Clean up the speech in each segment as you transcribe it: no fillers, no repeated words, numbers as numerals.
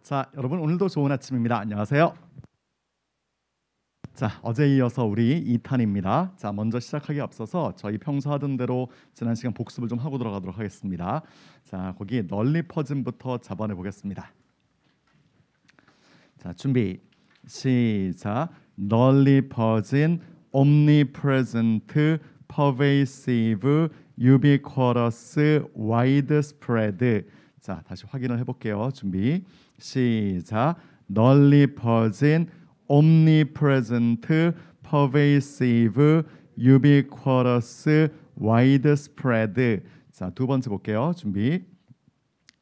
자, 여러분 오늘도 좋은 아침입니다. 안녕하세요. 자, 어제 이어서 우리 2탄입니다. 자, 먼저 시작하기 앞서서 저희 평소 하던 대로 지난 시간 복습을 좀 하고 들어가도록 하겠습니다. 자, 거기 널리퍼즘부터 잡아내 보겠습니다. 자, 준비. 시작. 널리퍼진, omnipresent, pervasive, ubiquitous, widespread. 자, 다시 확인을 해볼게요. 준비. 시작. 널리퍼진, omnipresent, pervasive, ubiquitous, widespread. 자, 두 번째 볼게요. 준비.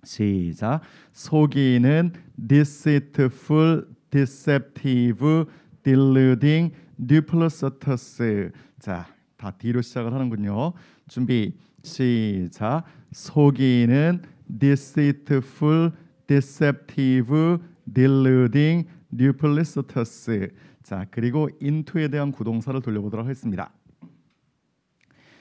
시작. 속이는 deceitful, deceptive, deluding, duplicitous. 자, 다 D로 시작을 하는군요. 준비. 시작. 속이는 deceitful, deceptive, deluding, duplicitous. 자, 그리고 into에 대한 구동사를 돌려보도록 하겠습니다.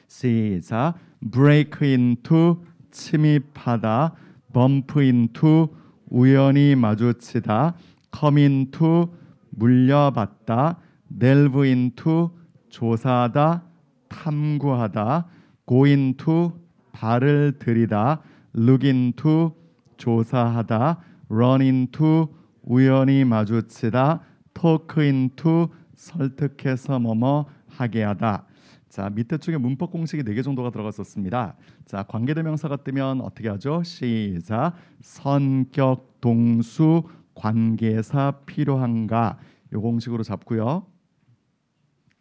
시작. break into, 침입하다, bump into, 우연히 마주치다, come into, 물려받다, delve into, 조사하다, 탐구하다, go into, 발을 들이다, look into, 조사하다, run into, 우연히 마주치다, talk into, 설득해서 뭐뭐 하게 하다. 자, 밑에 쪽에 문법 공식이 4개 정도가 들어갔었습니다. 자, 관계대명사가 뜨면 어떻게 하죠? 시작. 선격, 동수, 관계사 필요한가? 요 공식으로 잡고요.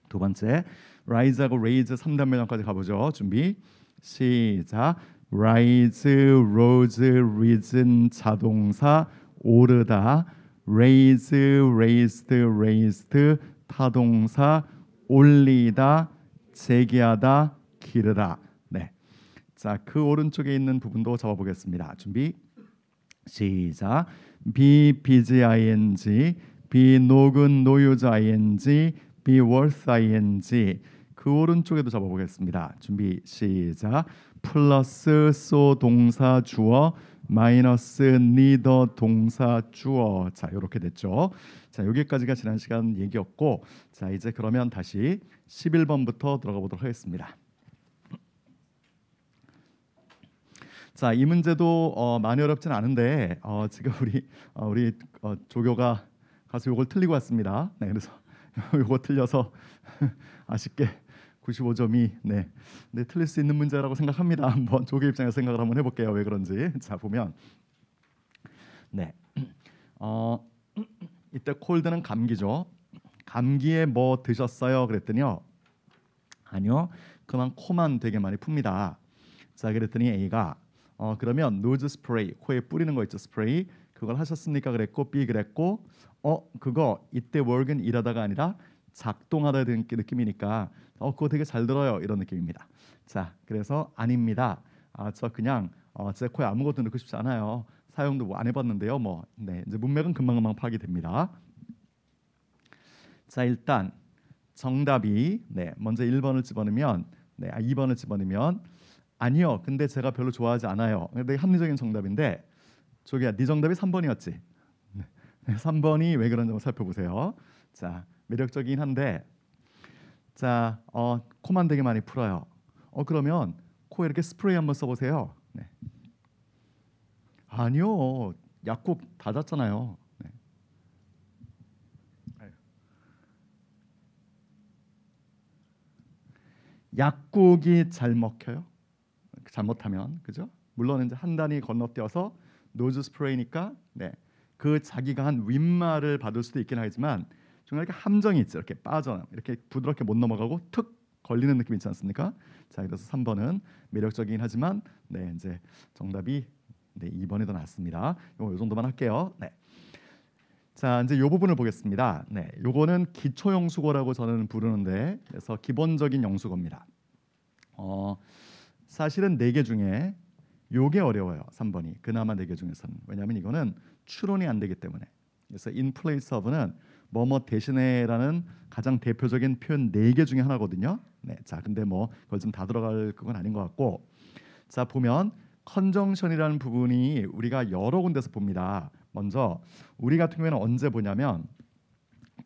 두 번째, rise하고 raise 3단 변형까지 가보죠. 준비. 시작. rise, rose, risen 자동사 오르다, raise, raised, raised 타동사 올리다, 제기하다, 기르다. 네. 자, 그 오른쪽에 있는 부분도 잡아보겠습니다. 준비. 시작. be busy ing, be 녹은 노유자 ing, be worth ing. 그 오른쪽에도 잡아보겠습니다. 준비. 시작. 플러스 so 동사 주어, 마이너스 neither 동사 주어. 자, 이렇게 됐죠. 자, 여기까지가 지난 시간 얘기였고, 자, 이제 그러면 다시 11번부터 들어가 보도록 하겠습니다. 자, 이 문제도 많이 어렵진 않은데 지금 우리 조교가 가서 이걸 틀리고 왔습니다. 네, 그래서 이거 틀려서 아쉽게 95점이 네, 틀릴 수 있는 문제라고 생각합니다. 한번 조교 입장에서 생각을 한번 해볼게요. 왜 그런지. 자, 보면 네, 이때 콜드는 감기죠. 감기에 뭐 드셨어요? 그랬더니요. 아니요, 그만 코만 되게 많이 풉니다. 자, 그랬더니 A가 그러면 노즈 스프레이, 코에 뿌리는 거 있죠, 스프레이. 그걸 하셨습니까? 그랬고 B 그랬고 그거 이때 work은 일하다가 아니라 작동하다는 느낌이니까 그거 되게 잘 들어요, 이런 느낌입니다. 자, 그래서 아닙니다. 저 그냥 제 코에 아무것도 넣고 싶지 않아요. 사용도 뭐 안 해봤는데요. 뭐 네, 이제 문맥은 금방금방 파악이 됩니다. 자, 일단 정답이 네, 먼저 1번을 집어넣으면 2번을 집어넣으면 아니요, 근데 제가 별로 좋아하지 않아요. 근데 합리적인 정답인데 저기야, 네 정답이 3번이었지. 3번이 왜 그런지 한번 살펴보세요. 자, 매력적이긴 한데 자, 코만 되게 많이 풀어요. 그러면 코에 이렇게 스프레이 한번 써보세요. 네. 아니요, 약국 닫았잖아요. 네. 약국이 잘 먹혀요? 잘못하면, 그죠? 물론 이제 한 단위 건너뛰어서 노즈 스프레이니까 네, 그 자기가 한 윗말을 받을 수도 있긴 하지만 중간에 이렇게 함정이 있죠. 이렇게 빠져 이렇게 부드럽게 못 넘어가고 툭 걸리는 느낌 있지 않습니까? 자, 그래서 3번은 매력적이긴 하지만 네, 이제 정답이 네, 2번이 더 낫습니다. 요 정도만 할게요. 네. 자, 이제 이 부분을 보겠습니다. 네, 요거는 기초 영수고라고 저는 부르는데, 그래서 기본적인 영수고입니다. 사실은 4개 중에 요게 어려워요. 3번이 그나마 4개 중에서는. 왜냐하면 이거는 추론이 안 되기 때문에. 그래서 in place of는 뭐뭐 대신에라는 가장 대표적인 표현 4개 중에 하나거든요. 네, 자, 근데 뭐 그걸 좀 다 들어갈 그건 아닌 것 같고, 자, 보면 컨정션이라는 부분이 우리가 여러 군데서 봅니다. 먼저 우리 같은 경우에는 언제 보냐면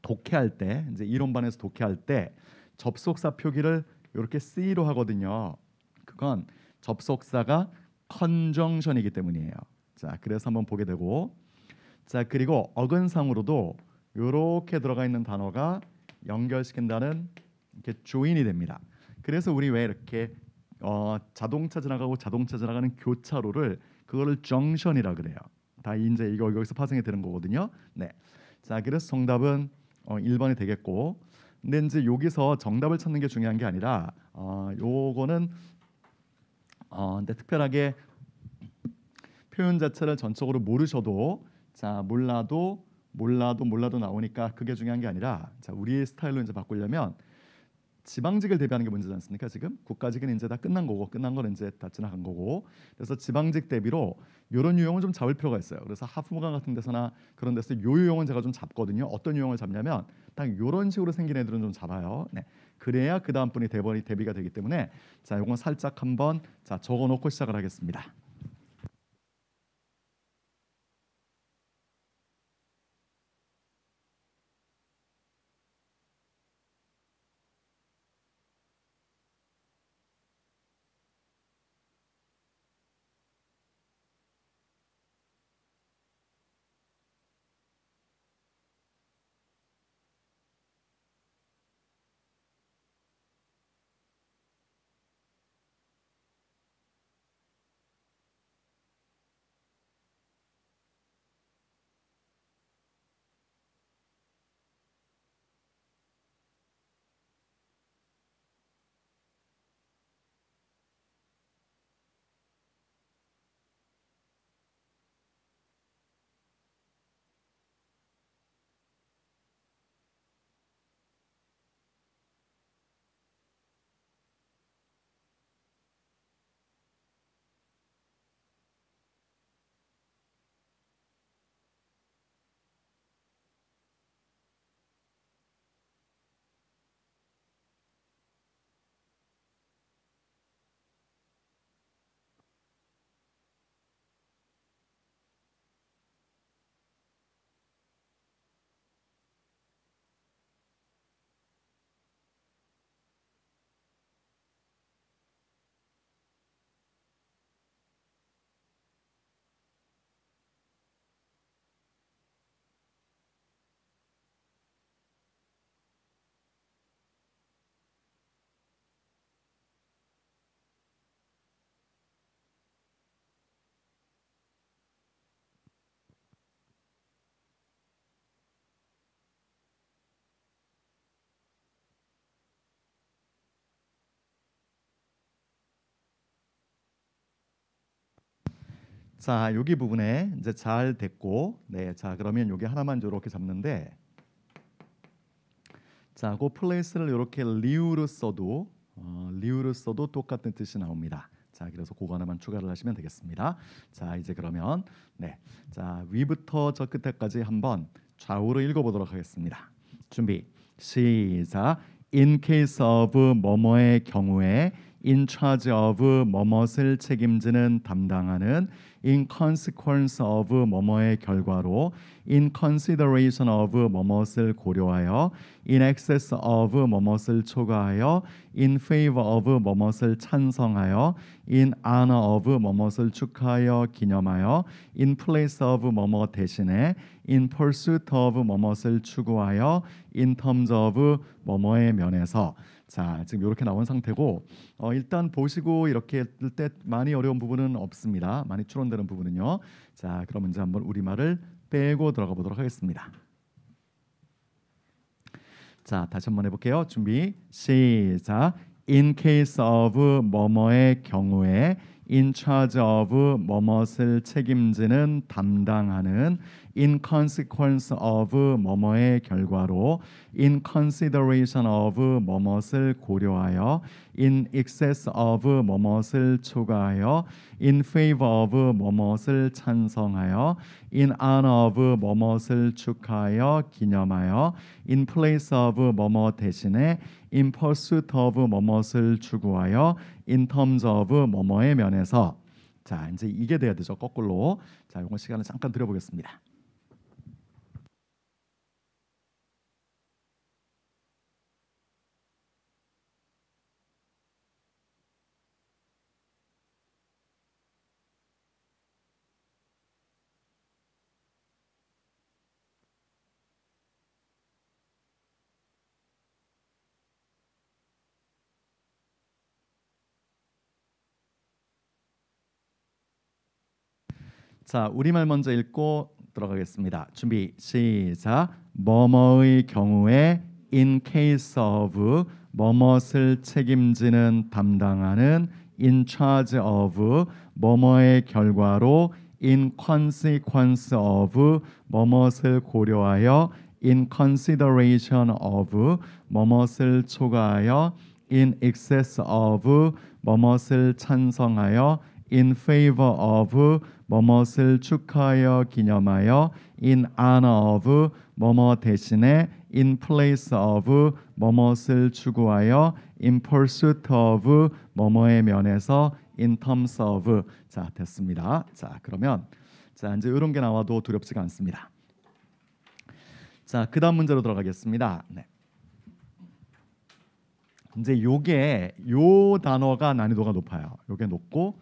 독해할 때 이제 이론반에서 독해할 때 접속사 표기를 이렇게 C로 하거든요. 그건 접속사가 컨정션이기 때문이에요. 자, 그래서 한번 보게 되고 자, 그리고 어근상으로도 이렇게 들어가 있는 단어가 연결시킨다는 이렇게 조인이 됩니다. 그래서 우리 왜 이렇게 자동차 지나가고 자동차 지나가는 교차로를 그거를 정션이라 그래요. 다 이제 이거 여기서 파생이 되는 거거든요. 네. 자, 그래서 정답은 1번이 되겠고, 근데 이제 여기서 정답을 찾는 게 중요한 게 아니라 요거는 근데 특별하게 표현 자체를 전적으로 모르셔도 자 몰라도 나오니까 그게 중요한 게 아니라 자 우리의 스타일로 이제 바꾸려면 지방직을 대비하는 게 문제지 않습니까? 지금 국가직은 이제 다 끝난 거고 끝난 건 이제 다 지나간 거고 그래서 지방직 대비로 이런 유형을 좀 잡을 필요가 있어요. 그래서 하프무강 같은 데서나 그런 데서 요 유형은 제가 좀 잡거든요. 어떤 유형을 잡냐면 딱 이런 식으로 생긴 애들은 좀 잡아요. 네. 그래야 그 다음 분이 대비가 되기 때문에 자 요건 살짝 한번 자 적어놓고 시작을 하겠습니다. 자, 여기 부분에 이제 잘 됐고, 네, 자 그러면 여기 하나만 이렇게 잡는데, 자, 그 플레이스를 이렇게 리우로 써도 똑같은 뜻이 나옵니다. 자, 그래서 그거 하나만 추가를 하시면 되겠습니다. 자, 이제 그러면 네, 자 위부터 저 끝에까지 한번 좌우로 읽어보도록 하겠습니다. 준비, 시작. In case of 뭐뭐의 경우에 in charge of 뭐뭇을 책임지는 담당하는 in consequence of 뭐뭐의 결과로 in consideration of 뭐뭇을 고려하여 in excess of 뭐뭇을 초과하여 in favor of 뭐뭇을 찬성하여 in honor of 뭐뭇을 축하하여 기념하여 in place of 뭐뭐 대신에 in pursuit of 뭐뭇을 추구하여 in terms of 뭐뭐의 면에서 자 지금 이렇게 나온 상태고 일단 보시고 이렇게 뜰 때 많이 어려운 부분은 없습니다. 많이 추론되는 부분은요. 자 그럼 이제 한번 우리말을 빼고 들어가 보도록 하겠습니다. 자 다시 한번 해볼게요. 준비 시작. In case of 뭐뭐의 경우에 in charge of 뭐뭇을 책임지는 담당하는 in consequence of 뭐뭐의 결과로 in consideration of 뭐뭇을 고려하여 in excess of 뭐뭇을 초과하여 in favor of 뭐뭇을 찬성하여 in honor of 뭐뭇을 축하하여 기념하여 in place of 뭐뭐 대신에 in pursuit of 뭐뭇을 추구하여 in terms of 뭐뭐의 면에서 자 이제 이게 돼야 되죠. 거꾸로 자 이건 시간을 잠깐 드려보겠습니다. 자, 우리말 먼저 읽고 들어가겠습니다. 준비 시작. 뭐뭐의 경우에 in case of 뭐뭇을 책임지는 담당하는 in charge of 뭐뭐의 결과로 in consequence of 뭐뭇을 고려하여 in consideration of 뭐뭇을 초과하여 in excess of 뭐뭇을 찬성하여 in favor of 뭐뭇을 축하하여 기념하여 in honor of 뭐뭐 대신에 in place of 뭐뭇을 추구하여 in pursuit of 뭐뭐의 면에서 in terms of. 자, 됐습니다. 자, 그러면 자, 이제 이런 게 나와도 두렵지가 않습니다. 자, 그다음 문제로 들어가겠습니다. 네. 이제 요게 요 단어가 난이도가 높아요. 요게 높고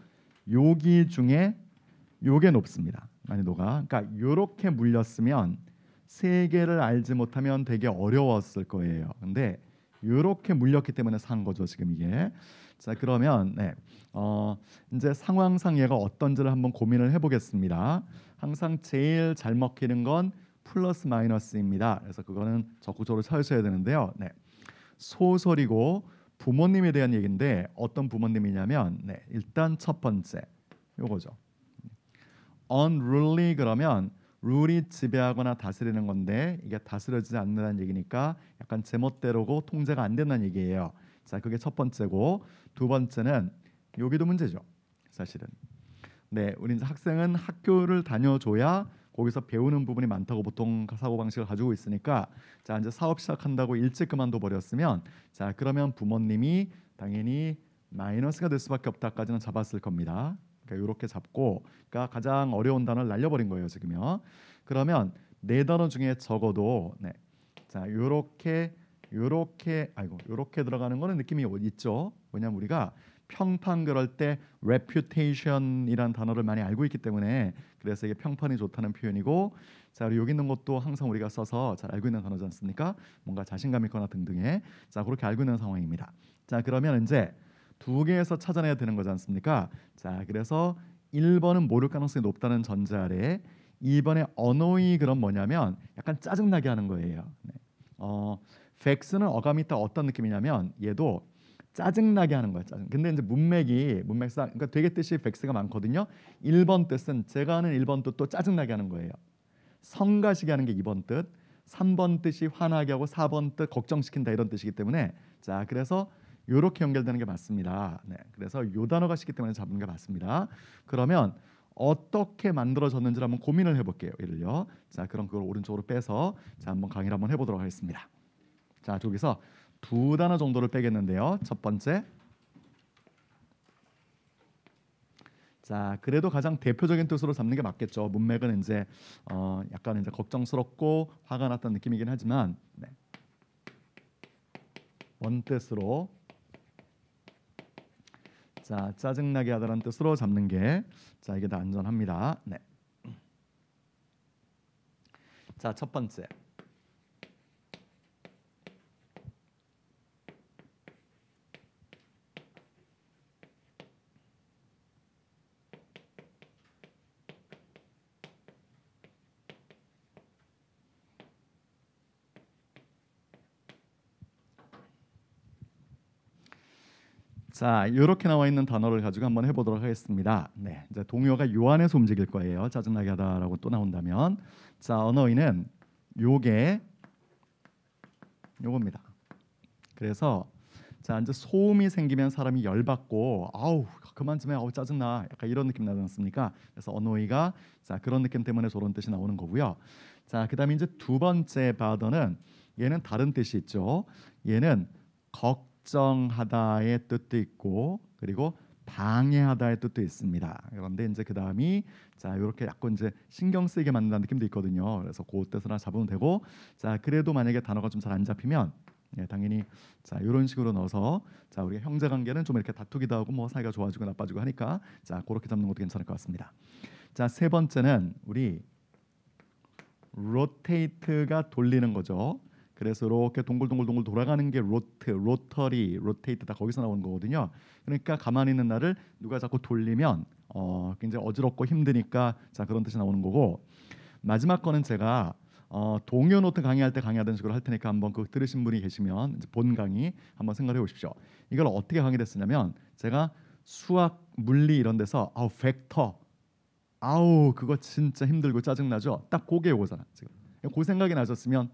요기 중에 요게 높습니다. 난이도가. 그러니까 요렇게 물렸으면 세 개를 알지 못하면 되게 어려웠을 거예요. 근데 요렇게 물렸기 때문에 산 거죠, 지금 이게. 자, 그러면 네. 이제 상황상 얘가 어떤지를 한번 고민을 해보겠습니다. 항상 제일 잘 먹히는 건 플러스 마이너스입니다. 그래서 그거는 적극적으로 찾으셔야 되는데요. 네. 소설이고 부모님에 대한 얘기인데 어떤 부모님이냐면 네, 일단 첫 번째 요거죠. unruly 그러면 룰이 지배하거나 다스리는 건데 이게 다스려지지 않는다는 얘기니까 약간 제멋대로고 통제가 안 된다는 얘기예요. 자, 그게 첫 번째고 두 번째는 여기도 문제죠. 사실은. 네, 우리 이제 학생은 학교를 다녀줘야 거기서 배우는 부분이 많다고 보통 사고 방식을 가지고 있으니까 자, 이제 사업 시작한다고 일찍 그만둬 버렸으면 자, 그러면 부모님이 당연히 마이너스가 될 수밖에 없다까지는 잡았을 겁니다. 그러니까 이렇게 잡고 그러니까 가장 어려운 단어를 날려버린 거예요, 지금요. 그러면 네 단어 중에 적어도 네. 자, 요렇게 들어가는 거는 느낌이 있죠. 왜냐면 우리가 평판 그럴 때 reputation이란 단어를 많이 알고 있기 때문에 그래서 이게 평판이 좋다는 표현이고 자, 그리고 여기 있는 것도 항상 우리가 써서 잘 알고 있는 단어지 않습니까? 뭔가 자신감 있거나 등등의 자, 그렇게 알고 있는 상황입니다. 자, 그러면 이제 두 개에서 찾아내야 되는 거지 않습니까? 자, 그래서 1번은 모를 가능성이 높다는 전제 아래 2번의 언어의 그런 뭐냐면 약간 짜증나게 하는 거예요. 네. 팩스는 어감이 딱 어떤 느낌이냐면 얘도 짜증나게 하는 거야. 짜증. 근데 이제 문맥상 그러니까 되게 뜻이 팩스가 많거든요. 1번 뜻은 제가 하는 1번 뜻도 짜증나게 하는 거예요. 성가시게 하는 게 2번 뜻, 3번 뜻이 화나게 하고 4번 뜻 걱정시킨다 이런 뜻이기 때문에 자, 그래서 요렇게 연결되는 게 맞습니다. 네, 그래서 요 단어가 시기 때문에 잡는 게 맞습니다. 그러면 어떻게 만들어졌는지를 한번 고민을 해볼게요. 얘를요. 자, 그럼 그걸 오른쪽으로 빼서 자, 한번 강의를 한번 해보도록 하겠습니다. 자, 저기서 두 단어 정도를 빼겠는데요. 첫 번째, 자, 그래도 가장 대표적인 뜻으로 잡는 게 맞겠죠. 문맥은 이제 약간 이제 걱정스럽고 화가 났다는 느낌이긴 하지만 네. 원뜻으로 자, 짜증나게 하다라는 뜻으로 잡는 게 자, 이게 더 안전합니다. 네. 자, 첫 번째. 자, 이렇게 나와 있는 단어를 가지고 한번 해보도록 하겠습니다. 네, 이제 동요가 요 안에서 움직일 거예요. 짜증나게 하다라고 또 나온다면, 자, 언어인은 요게 요겁니다. 그래서 자, 이제 소음이 생기면 사람이 열받고 아우 그만 좀 해, 아우 짜증나, 약간 이런 느낌 나지 않습니까? 그래서 언어이가 자, 그런 느낌 때문에 저런 뜻이 나오는 거고요. 자, 그다음에 이제 두 번째 바더는 얘는 다른 뜻이 있죠. 얘는 걱정하다의 뜻도 있고 그리고 방해하다의 뜻도 있습니다. 그런데 이제 그 다음이 자, 이렇게 약간 이제 신경 쓰이게 만든다는 느낌도 있거든요. 그래서 그 뜻을 하나 잡으면 되고 자, 그래도 만약에 단어가 좀 잘 안 잡히면 예, 당연히 자, 이런 식으로 넣어서 자, 우리가 형제 관계는 좀 이렇게 다투기도 하고 뭐 사이가 좋아지고 나빠지고 하니까 자, 그렇게 잡는 것도 괜찮을 것 같습니다. 자, 세 번째는 우리 rotate가 돌리는 거죠. 그래서 이렇게 동글동글 돌아가는 게 로터리, 로테이트 다 거기서 나오는 거거든요. 그러니까 가만히 있는 나를 누가 자꾸 돌리면 굉장히 어지럽고 힘드니까 자 그런 뜻이 나오는 거고 마지막 거는 제가 동요 노트 강의할 때 강의하던 식으로 할 테니까 한번 그 들으신 분이 계시면 이제 본 강의 한번 생각해 보십시오. 이걸 어떻게 강의를 했었냐면 제가 수학, 물리 이런 데서 벡터 그거 진짜 힘들고 짜증나죠. 딱 그게 요거잖아 지금. 그 생각이 나셨으면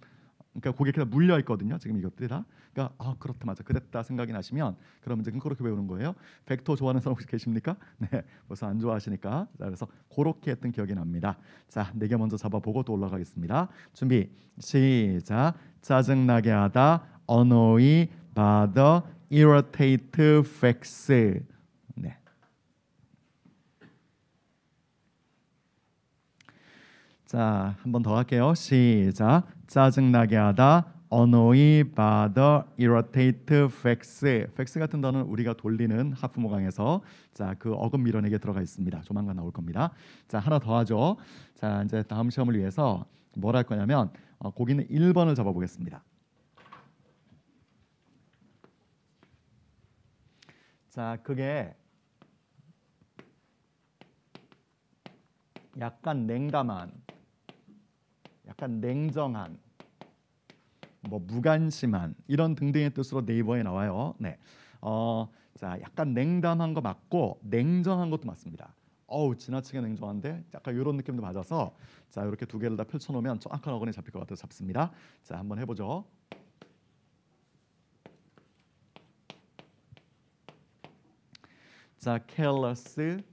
그러니까 그게 그냥 물려 있거든요. 지금 이것들이 다. 그러니까 그렇다 맞아 그랬다 생각이 나시면 그럼 이제 그렇게 배우는 거예요. 벡터 좋아하는 사람 혹시 계십니까? 네, 벌써 안 좋아하시니까. 자, 그래서 그렇게 했던 기억이 납니다. 자, 4개 먼저 잡아보고 또 올라가겠습니다. 준비 시작. 짜증나게 하다, annoy, bother, irritate, vex. 네. 자, 한 번 더 할게요. 시작. 짜증나게 하다, annoy, bother, irritate, vex. vex 같은 단어는 우리가 돌리는 하프모 강에서 자, 그 어금 밀어내게 들어가 있습니다. 조만간 나올 겁니다. 자, 하나 더 하죠. 자, 이제 다음 시험을 위해서 뭘 할 거냐면 거기는 1번을 잡아보겠습니다. 자, 그게 약간 냉담한, 약간 냉정한, 뭐 무관심한 이런 등등의 뜻으로 네이버에 나와요. 네. 자, 약간 냉담한 거 맞고 냉정한 것도 맞습니다. 지나치게 냉정한데 약간 이런 느낌도 맞아서 자, 이렇게 두 개를 다 펼쳐놓으면 정확한 어근이 잡힐 것 같아서 잡습니다. 자, 한번 해보죠. 자, careless,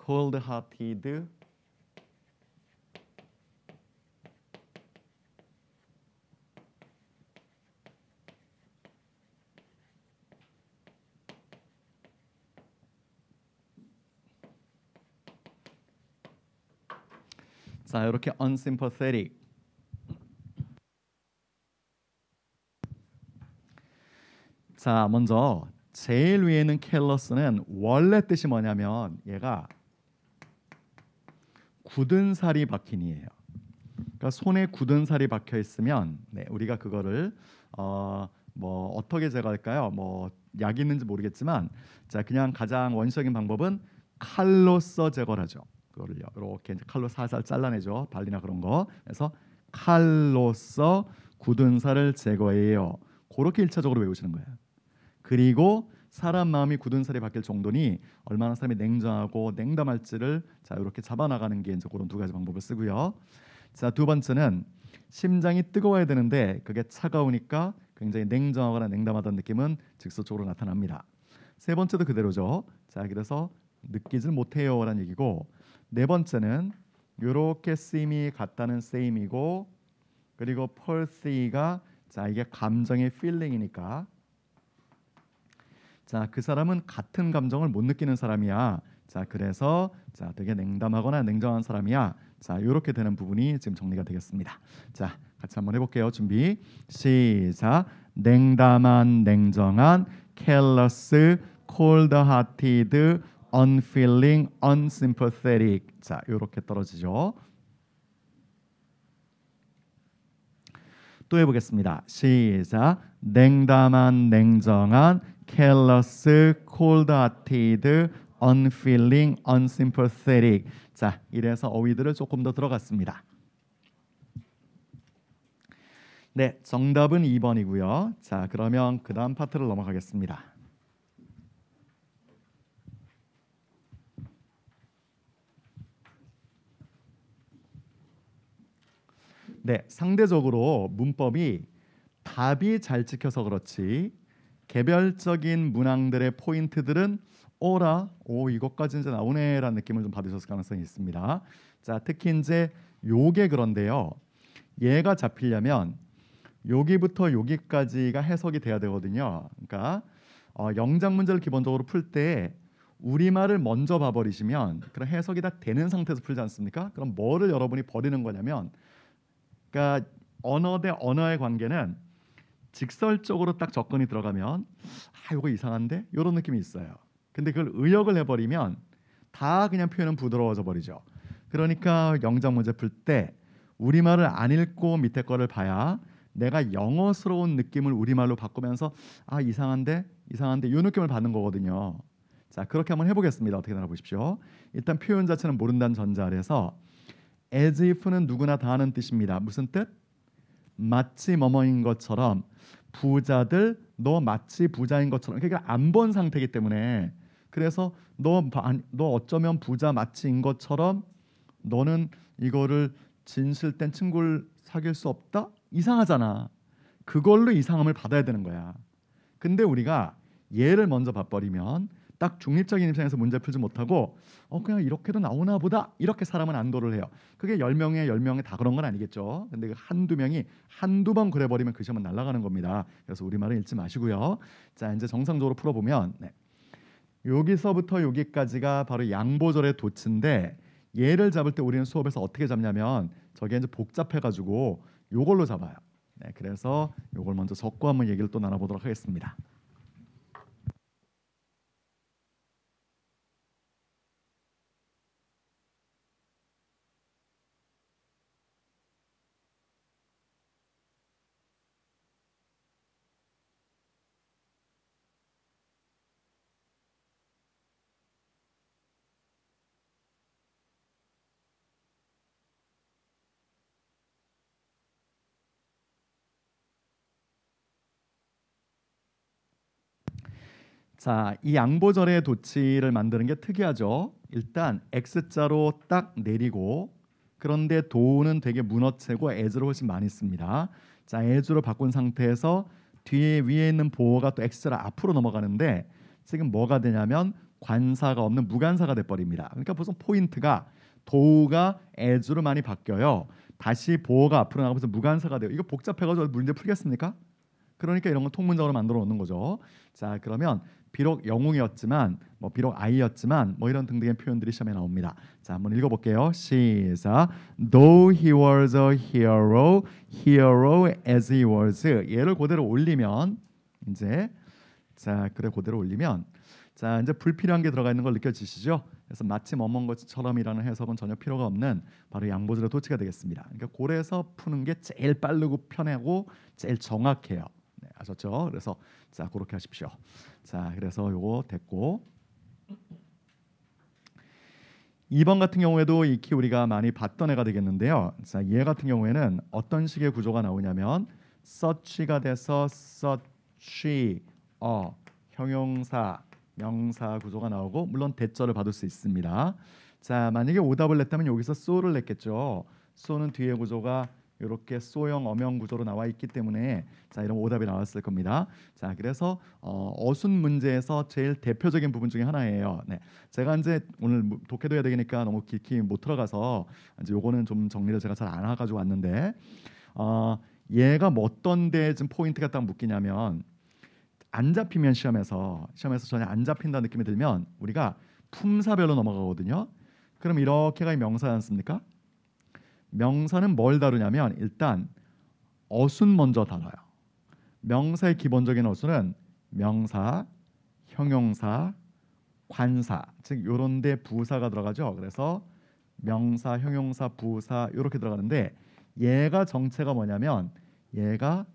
cold-hearted, 자, 이렇게 unsympathetic. 자, 먼저 제일 위에는 careless는 원래 뜻이 뭐냐면 얘가 굳은 살이 박힌이에요. 그러니까 손에 굳은 살이 박혀 있으면 네, 우리가 그거를 뭐 어떻게 제거할까요? 뭐 약이 있는지 모르겠지만 자, 그냥 가장 원시적인 방법은 칼로써 제거를 하죠. 그거를요. 이렇게 이제 칼로 살살 잘라내죠. 발리나 그런 거. 그래서 칼로써 굳은 살을 제거해요. 그렇게 일차적으로 외우시는 거예요. 그리고 사람 마음이 굳은 살이 바뀔 정도니 얼마나 사람이 냉정하고 냉담할지를 자, 이렇게 잡아나가는 게 이제 그런 두 가지 방법을 쓰고요. 자, 두 번째는 심장이 뜨거워야 되는데 그게 차가우니까 굉장히 냉정하거나 냉담하다는 느낌은 직접적으로 나타납니다. 세 번째도 그대로죠. 자, 그래서 느끼질 못해요라는 얘기고 네 번째는 이렇게 쓰임이 같다는 쓰임이고 그리고 펄시가 자, 이게 감정의 필링이니까 자, 그 사람은 같은 감정을 못 느끼는 사람이야. 자, 그래서 자, 되게 냉담하거나 냉정한 사람이야. 자, 이렇게 되는 부분이 지금 정리가 되겠습니다. 자, 같이 한번 해볼게요. 준비 시작. 냉담한, 냉정한, careless, cold-hearted, unfeeling, unsympathetic. 자, 이렇게 떨어지죠. 또 해보겠습니다. 시작. 냉담한, 냉정한, careless, cold-hearted, unfeeling, unsympathetic. 자, 이래서 어휘들을 조금 더 들어갔습니다. 네, 정답은 2번이고요. 자, 그러면 그 다음 파트를 넘어가겠습니다. 네, 상대적으로 문법이 답이 잘 찍혀서 그렇지 개별적인 문항들의 포인트들은 이것까지 이제 나오네라는 느낌을 좀 받으셨을 가능성이 있습니다. 자, 특히 이제 요게 그런데요. 얘가 잡히려면 여기부터 여기까지가 해석이 돼야 되거든요. 그러니까 영작 문제를 기본적으로 풀 때 우리말을 먼저 봐버리시면 그런 해석이 다 되는 상태에서 풀지 않습니까? 그럼 뭐를 여러분이 버리는 거냐면 그러니까 언어 대 언어의 관계는 직설적으로 딱 접근이 들어가면 이거 이상한데? 이런 느낌이 있어요. 근데 그걸 의역을 해버리면 다 그냥 표현은 부드러워져 버리죠. 그러니까 영작 문제 풀 때 우리말을 안 읽고 밑에 거를 봐야 내가 영어스러운 느낌을 우리말로 바꾸면서 아 이상한데 이상한데 이 느낌을 받는 거거든요. 자 그렇게 한번 해보겠습니다. 어떻게 되나 보십시오. 일단 표현 자체는 모른다는 전제 아래서 as if는 누구나 다 아는 뜻입니다. 무슨 뜻? 마치 뭐뭐인 것처럼 부자들 너 마치 부자인 것처럼 그러니까 안 본 상태이기 때문에 그래서 너 어쩌면 부자 마치인 것처럼 너는 이거를 진실된 친구를 사귈 수 없다? 이상하잖아. 그걸로 이상함을 받아야 되는 거야. 근데 우리가 얘를 먼저 봐버리면 딱 중립적인 입장에서 문제 풀지 못하고 그냥 이렇게도 나오나 보다 이렇게 사람은 안도를 해요. 그게 10명에 10명이 다 그런 건 아니겠죠. 근데 그 한두 명이 한두 번 그래버리면 그 시험은 날아가는 겁니다. 그래서 우리말은 읽지 마시고요. 자 이제 정상적으로 풀어보면 여기서부터 여기까지가 바로 양보절의 도치인데 얘를 잡을 때 우리는 수업에서 어떻게 잡냐면 저게 이제 복잡해가지고 요걸로 잡아요. 그래서 요걸 먼저 적고 한번 얘기를 또 나눠보도록 하겠습니다. 자, 이 양보절의 도치를 만드는 게 특이하죠. 일단 X자로 딱 내리고 그런데 도는 되게 문어체고 as를 훨씬 많이 씁니다. 자, as로 바꾼 상태에서 뒤에 위에 있는 보어가 또 X자로 앞으로 넘어가는데 지금 뭐가 되냐면 관사가 없는 무관사가 돼버립니다. 그러니까 무슨 포인트가 도가 as로 많이 바뀌어요. 다시 보어가 앞으로 나가면서 무관사가 돼요. 이거 복잡해가지고 문제 풀겠습니까? 그러니까 이런 건 통문적으로 만들어 놓는 거죠. 자, 그러면 비록 영웅이었지만 비록 아이였지만 이런 등등의 표현들이 시험에 나옵니다. 자, 한번 읽어볼게요. 시작. Though he was a hero as he was. 얘를 그대로 올리면 이제 그대로 올리면 자 이제 불필요한 게 들어가 있는 걸 느껴지시죠? 그래서 마치 뭐뭔 것처럼이라는 해석은 전혀 필요가 없는 바로 양보절의 도치가 되겠습니다. 그러니까 고래에서 푸는 게 제일 빠르고 편하고 제일 정확해요. 아셨죠? 그래서 자 그렇게 하십시오. 자 그래서 요거 됐고 2번 같은 경우에도 익히 우리가 많이 봤던 애가 되겠는데요. 자, 얘 같은 경우에는 어떤 식의 구조가 나오냐면 such가 돼서 such 형용사 명사 구조가 나오고 물론 대절을 받을 수 있습니다. 자, 만약에 오답을 냈다면 여기서 so를 냈겠죠. so는 뒤에 구조가 이렇게 소형 어명 구조로 나와 있기 때문에 자 이런 오답이 나왔을 겁니다. 자 그래서 어순 문제에서 제일 대표적인 부분 중에 하나예요. 제가 이제 오늘 독해도 해야 되니까 너무 깊이 못 들어가서 이제 요거는 좀 정리를 제가 잘 안 해가지고 왔는데 얘가 어떤 데 좀 포인트가 딱 묶이냐면 안 잡히면 시험에서 전혀 안 잡힌다는 느낌이 들면 우리가 품사별로 넘어가거든요. 그럼 이렇게가 명사지 않습니까? 명사는 뭘 다루냐면 일단 어순 먼저 다뤄요. 명사의 기본적인 어순은 명사, 형용사, 관사 즉 요런 데 부사가 들어가죠. 그래서 명사, 형용사, 부사 이렇게 들어가는데 얘가 정체가 뭐냐면 얘가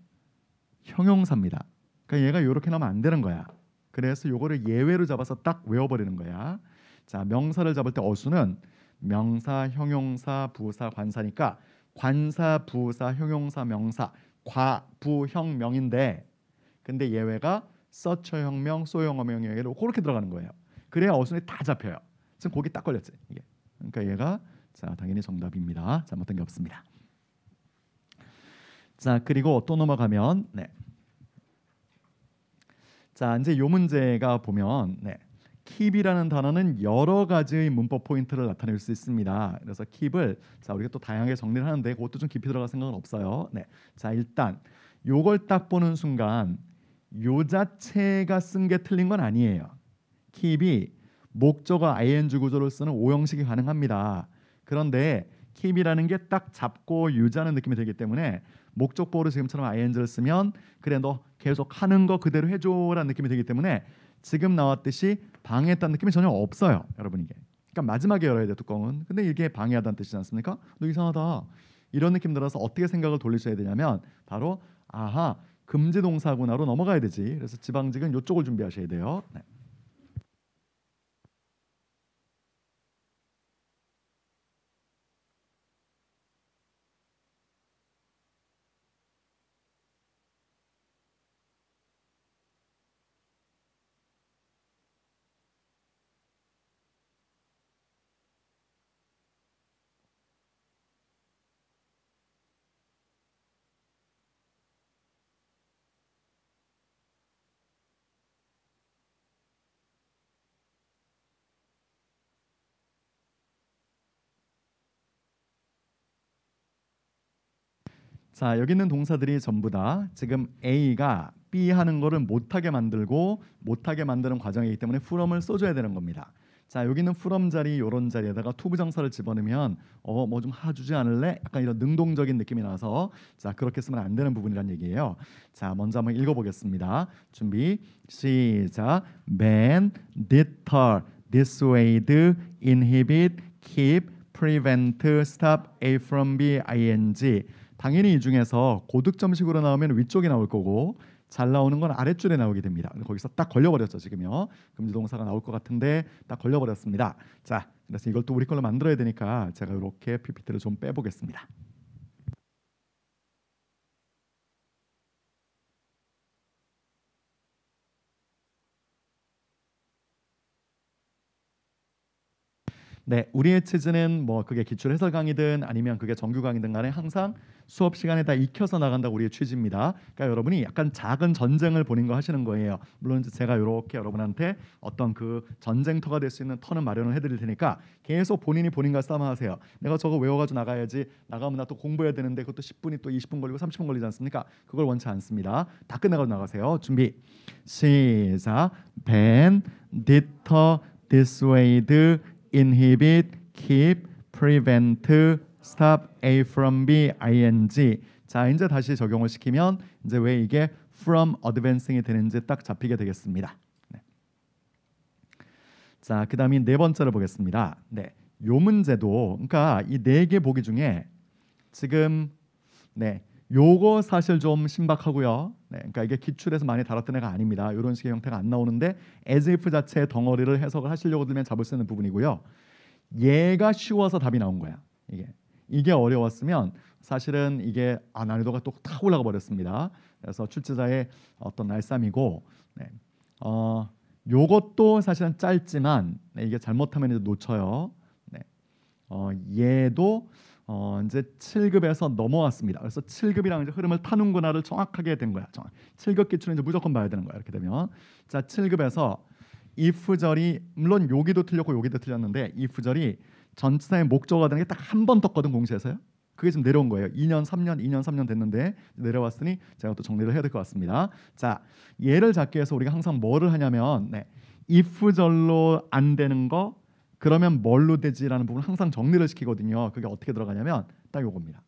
형용사입니다. 그러니까 얘가 이렇게 나오면 안 되는 거야. 그래서 요거를 예외로 잡아서 딱 외워버리는 거야. 자 명사를 잡을 때 어순은 명사, 형용사, 부사, 관사니까 관사, 부사, 형용사, 명사, 과, 부, 형, 명인데 근데 예외가 서처형 명, 소형 어명 예외로 그렇게 들어가는 거예요. 그래야 어순이 다 잡혀요. 지금 거기 딱 걸렸지 이게. 그러니까 얘가 자 당연히 정답입니다. 잘못된 게 없습니다. 자 그리고 또 넘어가면 자 이제 요 문제가 보면 keep이라는 단어는 여러 가지의 문법 포인트를 나타낼 수 있습니다. 그래서 keep을 자 우리가 또 다양하게 정리를 하는데 그것도 좀 깊이 들어갈 생각은 없어요. 자 일단 요걸 딱 보는 순간 요 자체가 쓴 게 틀린 건 아니에요. keep이 목적어 ing 구조를 쓰는 오형식이 가능합니다. 그런데 keep이라는 게 딱 잡고 유지하는 느낌이 들기 때문에 목적 보호로 지금처럼 ing를 쓰면 그래 너 계속 하는 거 그대로 해줘라는 느낌이 들기 때문에 지금 나왔듯이 방해했다는 느낌이 전혀 없어요. 여러분 이게. 그러니까 마지막에 열어야 돼 뚜껑은. 근데 이게 방해하다는 뜻이지 않습니까? 너 이상하다. 이런 느낌 들어서 어떻게 생각을 돌리셔야 되냐면 바로 아하 금지 동사구나로 넘어가야 되지. 그래서 지방직은 이쪽을 준비하셔야 돼요. 네. 자, 여기 있는 동사들이 전부 다 지금 A가 B 하는 거를 못하게 만들고 못하게 만드는 과정이기 때문에 from을 써줘야 되는 겁니다. 자, 여기 있는 from 자리 이런 자리에다가 to 부정사를 집어넣으면 뭐 좀 해주지 않을래? 약간 이런 능동적인 느낌이 나서 자 그렇게 쓰면 안 되는 부분이란 얘기예요. 자, 먼저 한번 읽어보겠습니다. 준비 시작. ban, deter, dissuade, inhibit, keep, prevent, stop, A from B, ing. 당연히 이 중에서 고득점식으로 나오면 위쪽에 나올 거고 잘 나오는 건 아랫줄에 나오게 됩니다. 거기서 딱 걸려버렸죠 지금요. 금지동사가 나올 것 같은데 딱 걸려버렸습니다. 자, 그래서 이걸 또 우리 걸로 만들어야 되니까 제가 이렇게 PPT를 좀 빼보겠습니다. 네, 우리의 취지는 뭐 그게 기출 해설 강의든 아니면 그게 정규 강의든 간에 항상 수업 시간에 다 익혀서 나간다고 우리의 취지입니다. 그러니까 여러분이 약간 작은 전쟁을 보는 거 하시는 거예요. 물론 제가 이렇게 여러분한테 어떤 그 전쟁터가 될 수 있는 터는 마련을 해드릴 테니까 계속 본인이 본인과 싸움하세요. 내가 저거 외워가지고 나가야지. 나가면 나 또 공부해야 되는데 그것도 10분이 또 20분 걸리고 30분 걸리지 않습니까? 그걸 원치 않습니다. 다 끝나고 나가세요. 준비 시작. ban, deter, dissuade, inhibit, keep, prevent, stop, A from B, ing. 자, 이제 다시 적용을 시키면 이제 왜 이게 from advancing이 되는지 딱 잡히게 되겠습니다. 네. 자, 그다음에 네 번째로 보겠습니다. 네, 요 문제도 그러니까 이 네 개 보기 중에 지금 네, 요거 사실 좀 신박하고요. 네, 그러니까 이게 기출에서 많이 다뤘던 애가 아닙니다. 이런 식의 형태가 안 나오는데 as if 자체의 덩어리를 해석을 하시려고 들면 잡을 수 있는 부분이고요. 얘가 쉬워서 답이 나온 거야. 이게 어려웠으면 사실은 이게 난이도가 또 탁 올라가 버렸습니다. 그래서 출제자의 어떤 날쌈이고, 네. 요것도 사실은 짧지만 네, 이게 잘못하면 이제 놓쳐요. 네. 얘도 이제 7급에서 넘어왔습니다. 그래서 7급이랑 이제 흐름을 타는구나를 정확하게 된 거야. 7급 기출은 이제 무조건 봐야 되는 거야. 이렇게 되면 자 7급에서 if절이 물론 여기도 틀렸고 여기도 틀렸는데 if절이 전치사의 목적어가 되는 게 딱 한 번 떴거든 공시에서요. 그게 지금 내려온 거예요. 2년, 3년, 2년, 3년 됐는데 내려왔으니 제가 또 정리를 해야 될 것 같습니다. 자, 얘를 잡기 위해서 우리가 항상 뭐를 하냐면 if절로 안 되는 거 그러면 뭘로 되지라는 부분 항상 정리를 시키거든요. 그게 어떻게 들어가냐면 딱 요겁니다.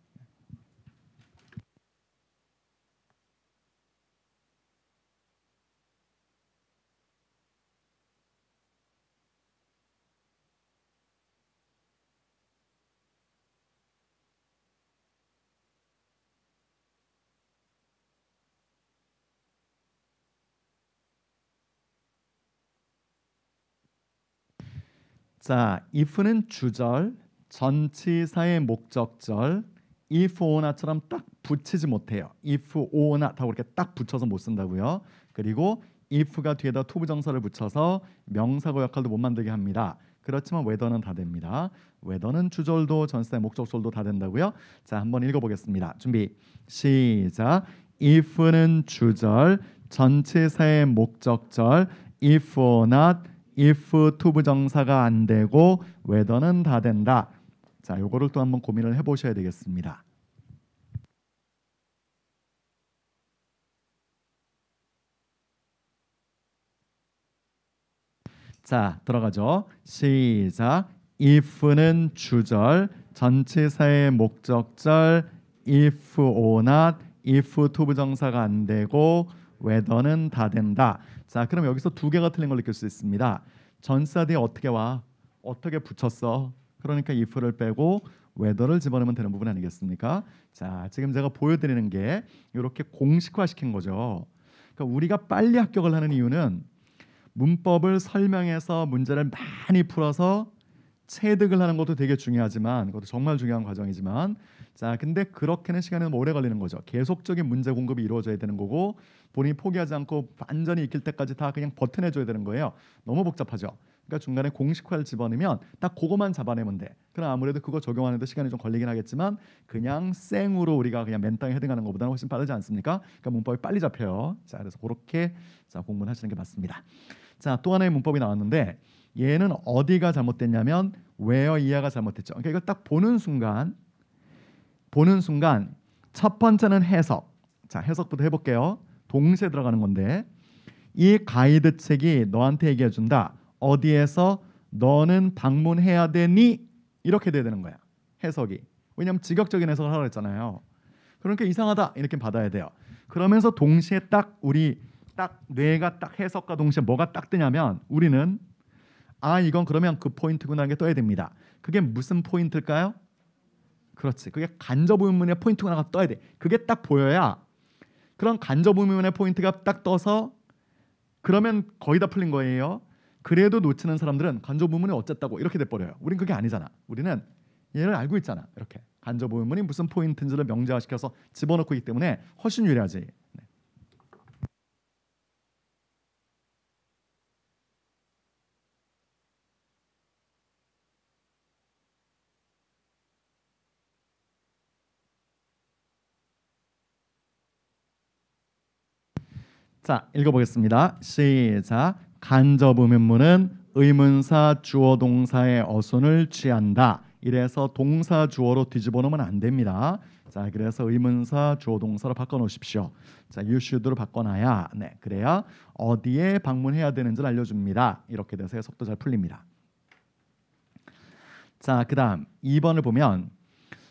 자, if는 주절, 전치사의 목적절, if, ornot처럼 딱 붙이지 못해요. if, or, not 하고 이렇게 딱 붙여서 못 쓴다고요. 그리고 if가 뒤에다 to 부정사를 붙여서 명사고 역할도 못 만들게 합니다. 그렇지만 whether는 다 됩니다. whether는 주절도 전치사의 목적절도 다 된다고요. 자, 한번 읽어보겠습니다. 준비 시작. if는 주절, 전치사의 목적절, if or not if to 부정사가 안 되고 whether는 다 된다. 자, 요거를 또 한번 고민을 해보셔야 되겠습니다. 자, 들어가죠. 시작. if는 주절, 전치사의 목적절, if or not, if to 부정사가 안 되고 whether는 다 된다. 자, 그럼 여기서 두 개가 틀린 걸 느낄 수 있습니다. 전치사 뒤에 어떻게 와? 어떻게 붙였어? 그러니까 if를 빼고 whether를 집어넣으면 되는 부분 아니겠습니까? 자, 지금 제가 보여드리는 게 이렇게 공식화시킨 거죠. 그러니까 우리가 빨리 합격을 하는 이유는 문법을 설명해서 문제를 많이 풀어서 체득을 하는 것도 되게 중요하지만 그것도 정말 중요한 과정이지만 자 근데 그렇게는 시간이 너무 오래 걸리는 거죠. 계속적인 문제 공급이 이루어져야 되는 거고 본인이 포기하지 않고 완전히 익힐 때까지 다 그냥 버텨내줘야 되는 거예요. 너무 복잡하죠. 그러니까 중간에 공식화를 집어넣으면 딱 그거만 잡아내면 돼. 그럼 아무래도 그거 적용하는데 시간이 좀 걸리긴 하겠지만 그냥 생으로 우리가 그냥 맨땅에 헤딩하는 것보다는 훨씬 빠르지 않습니까? 그러니까 문법이 빨리 잡혀요. 자 그래서 그렇게 자 공부를 하시는 게 맞습니다. 자 또 하나의 문법이 나왔는데 얘는 어디가 잘못됐냐면 where 이하가 잘못됐죠. 그러니까 이걸 딱 보는 순간 첫 번째는 해석. 자 해석부터 해볼게요. 동시에 들어가는 건데 이 가이드 책이 너한테 얘기해 준다. 어디에서 너는 방문해야 되니? 이렇게 돼야 되는 거야. 해석이. 왜냐하면 직역적인 해석을 하라고 했잖아요. 그러니까 이상하다 이렇게 받아야 돼요. 그러면서 동시에 딱 우리 딱 뇌가 딱 해석과 동시에 뭐가 딱 뜨냐면 우리는 아 이건 그러면 그 포인트구나 하는 게 떠야 됩니다. 그게 무슨 포인트일까요? 그렇지. 그게 간접 의문의 포인트구나가 떠야 돼. 그게 딱 보여야 그런 간접 의문의 포인트가 딱 떠서 그러면 거의 다 풀린 거예요. 그래도 놓치는 사람들은 간접 의문이 어쨌다고 이렇게 돼버려요. 우린 그게 아니잖아. 우리는 얘를 알고 있잖아. 이렇게 간접 의문이 무슨 포인트인지를 명제화시켜서 집어넣고 있기 때문에 훨씬 유리하지. 네. 자, 읽어보겠습니다. 시작. 간접 의문문은 의문사 주어 동사의 어순을 취한다. 이래서 동사 주어로 뒤집어 놓으면 안 됩니다. 자, 그래서 의문사 주어 동사로 바꿔 놓으십시오. 자, you should로 바꿔놔야 네, 그래야 어디에 방문해야 되는지를 알려줍니다. 이렇게 돼서 해석도 잘 풀립니다. 자, 그다음 2번을 보면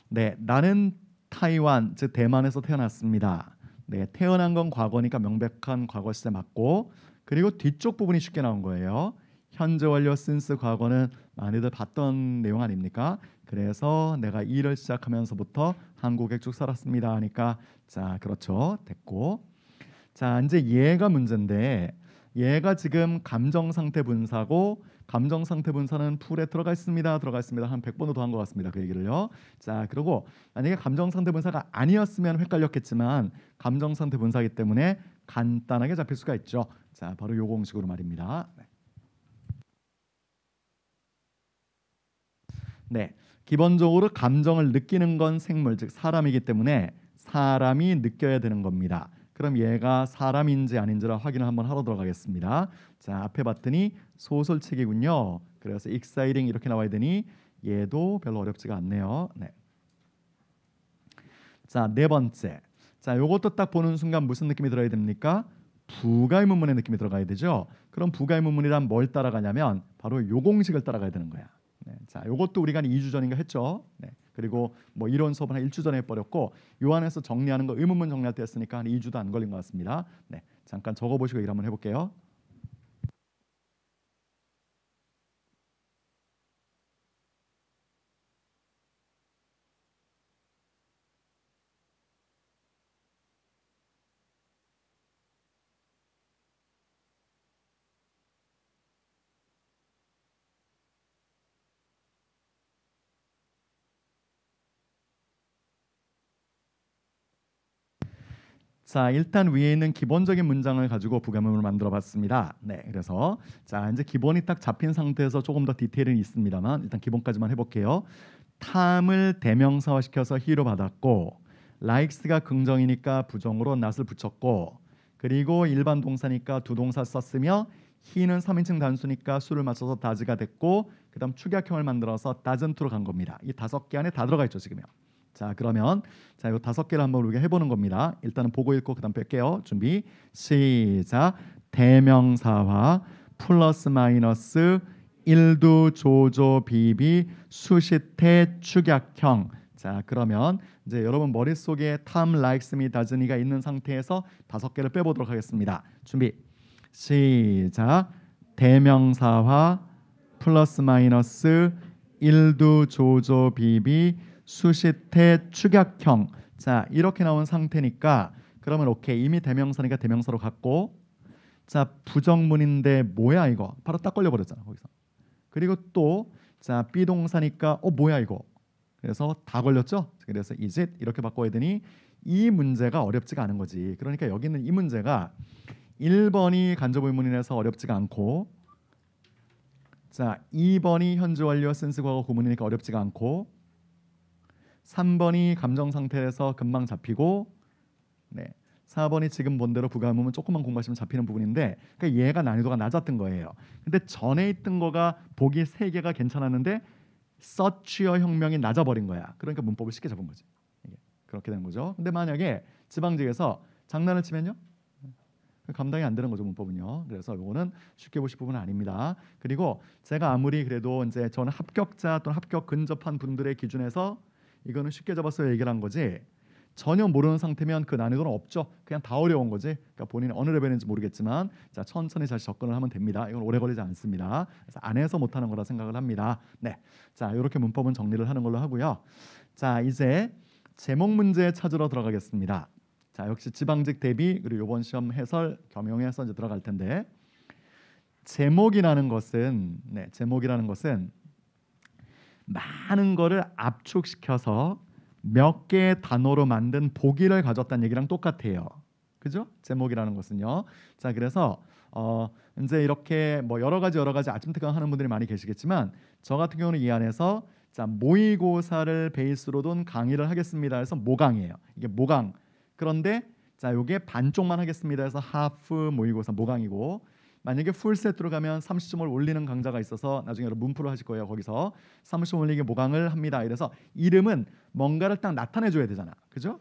네, 나는 타이완 즉 대만에서 태어났습니다. 네, 태어난 건 과거니까 명백한 과거 시제 맞고 그리고 뒤쪽 부분이 쉽게 나온 거예요. 현재 완료 since 과거는 많이들 봤던 내용 아닙니까? 그래서 내가 일을 시작하면서부터 한국에 쭉 살았습니다 하니까 자 그렇죠 됐고 자 이제 얘가 문제인데 얘가 지금 감정 상태 분사고 감정 상태 분사는 풀에 들어가 있습니다 한 100번도 더 한 것 같습니다 그 얘기를요. 자 그리고 만약에 감정 상태 분사가 아니었으면 헷갈렸겠지만 감정 상태 분사이기 때문에 간단하게 잡힐 수가 있죠. 자 바로 요 공식으로 말입니다. 네, 기본적으로 감정을 느끼는 건 생물 즉 사람이기 때문에 사람이 느껴야 되는 겁니다. 그럼 얘가 사람인지 아닌지를 확인을 한번 하러 들어가겠습니다. 자 앞에 봤더니 소설책이군요. 그래서 exciting 이렇게 나와야 되니 얘도 별로 어렵지가 않네요. 네. 자 네 번째. 자 요것도 딱 보는 순간 무슨 느낌이 들어야 됩니까? 부가의문문의 느낌이 들어가야 되죠. 그럼 부가의문문이란 뭘 따라가냐면 바로 요 공식을 따라가야 되는 거야. 네, 자, 요것도 우리가 한 2주 전인가 했죠. 네, 그리고 뭐 이론 수업은 한 1주 전에 해버렸고 요 안에서 정리하는 거 의문문 정리할 때 했으니까 한 2주도 안 걸린 것 같습니다. 네, 잠깐 적어보시고 일 한번 해볼게요. 자, 일단 위에 있는 기본적인 문장을 가지고 부가문을 만들어봤습니다. 네, 그래서 자 이제 기본이 딱 잡힌 상태에서 조금 더 디테일은 있습니다만 일단 기본까지만 해볼게요. 탐을 대명사화시켜서 he로 받았고 likes가 긍정이니까 부정으로 not을 붙였고 그리고 일반 동사니까 두 동사 썼으며 he는 3인칭 단수니까 수를 맞춰서 does가 됐고 그다음 축약형을 만들어서 doesn't로 간 겁니다. 이 5개 안에 다 들어가 있죠 지금요. 자 그러면 자 이 5개를 한번 우리가 해보는 겁니다. 일단은 보고 읽고 그다음 뺄게요. 준비 시작. 대명사화 플러스 마이너스 일두 조조 비비 수식태 축약형. 자 그러면 이제 여러분 머릿속에 탐, likes, me, doesn't가 있는 상태에서 5개를 빼보도록 하겠습니다. 준비 시작. 대명사화 플러스 마이너스 일두 조조 비비 수식태 축약형. 자, 이렇게 나온 상태니까 그러면 오케이. 이미 대명사니까 대명사로 갔고, 자, 부정문인데 뭐야 이거? 바로 딱 걸려버렸잖아 거기서. 그리고 또 자, 비동사니까 뭐야 이거? 그래서 다 걸렸죠? 그래서 is it 이렇게 바꿔야 되니 이 문제가 어렵지가 않은 거지. 그러니까 여기 있는 이 문제가 1번이 간접 의문이라서 어렵지가 않고, 자, 2번이 현재 완료 센스 과거 구문이니까 어렵지가 않고, 3번이 감정 상태에서 금방 잡히고, 네, 4번이 지금 본 대로 부가음은 조금만 공부하시면 잡히는 부분인데, 그러니까 얘가 난이도가 낮았던 거예요. 근데 전에 있던 거가 보기 3개가 괜찮았는데 서치어 혁명이 낮아버린 거야. 그러니까 문법을 쉽게 잡은 거지. 이게 그렇게 되는 거죠. 근데 만약에 지방직에서 장난을 치면요, 감당이 안 되는 거죠 문법은요. 그래서 이거는 쉽게 보실 부분은 아닙니다. 그리고 제가 아무리 그래도 이제 저는 합격자 또는 합격 근접한 분들의 기준에서 이거는 쉽게 잡았어요 얘기를 한 거지, 전혀 모르는 상태면 그 난이도는 없죠. 그냥 다 어려운 거지. 그러니까 본인이 어느 레벨인지 모르겠지만 자, 천천히 다시 접근을 하면 됩니다. 이건 오래 걸리지 않습니다. 그래서 안에서 못하는 거라 생각을 합니다. 네, 자, 이렇게 문법은 정리를 하는 걸로 하고요. 자, 이제 제목 문제 찾으러 들어가겠습니다. 자, 역시 지방직 대비 그리고 이번 시험 해설 겸용해서 이제 들어갈 텐데, 제목이라는 것은 제목이라는 것은 많은 거를 압축시켜서 몇 개의 단어로 만든 보기를 가졌다는 얘기랑 똑같아요. 그죠? 제목이라는 것은요. 자, 그래서 이제 이렇게 뭐 여러 가지 아침특강 하는 분들이 많이 계시겠지만, 저 같은 경우는 이 안에서 자, 모의고사를 베이스로 둔 강의를 하겠습니다 해서 모강이에요. 이게 모강. 그런데 자, 요게 반쪽만 하겠습니다 해서 하프 모의고사 모강이고, 만약에 풀세트로 가면 30점을 올리는 강좌가 있어서 나중에 여러분 문프로 하실 거예요. 거기서 30점 올리기 모강을 합니다. 이래서 이름은 뭔가를 딱 나타내 줘야 되잖아. 그죠?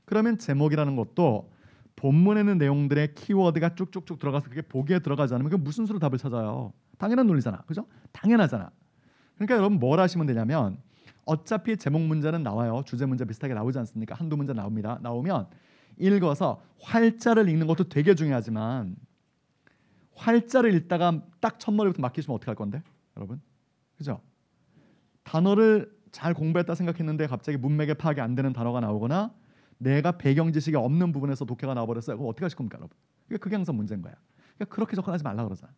그러면 제목이라는 것도 본문에 있는 내용들의 키워드가 쭉쭉쭉 들어가서 그게 보기에 들어가지 않으면 그 무슨 수로 답을 찾아요? 당연한 논리잖아. 그죠? 당연하잖아. 그러니까 여러분 뭘 하시면 되냐면, 어차피 제목 문제는 나와요. 주제 문제 비슷하게 나오지 않습니까? 한두 문제 나옵니다. 나오면 읽어서 활자를 읽는 것도 되게 중요하지만, 활자를 읽다가 딱 첫머리부터 막히시면 어떻게 할 건데? 여러분. 그죠? 단어를 잘 공부했다 생각했는데 갑자기 문맥에 파악이 안 되는 단어가 나오거나 내가 배경 지식이 없는 부분에서 독해가 나와버렸어요. 그럼 어떻게 하실 겁니까, 여러분? 그게 항상 문제인 거야. 그러니까 그렇게 접근하지 말라 그러잖아.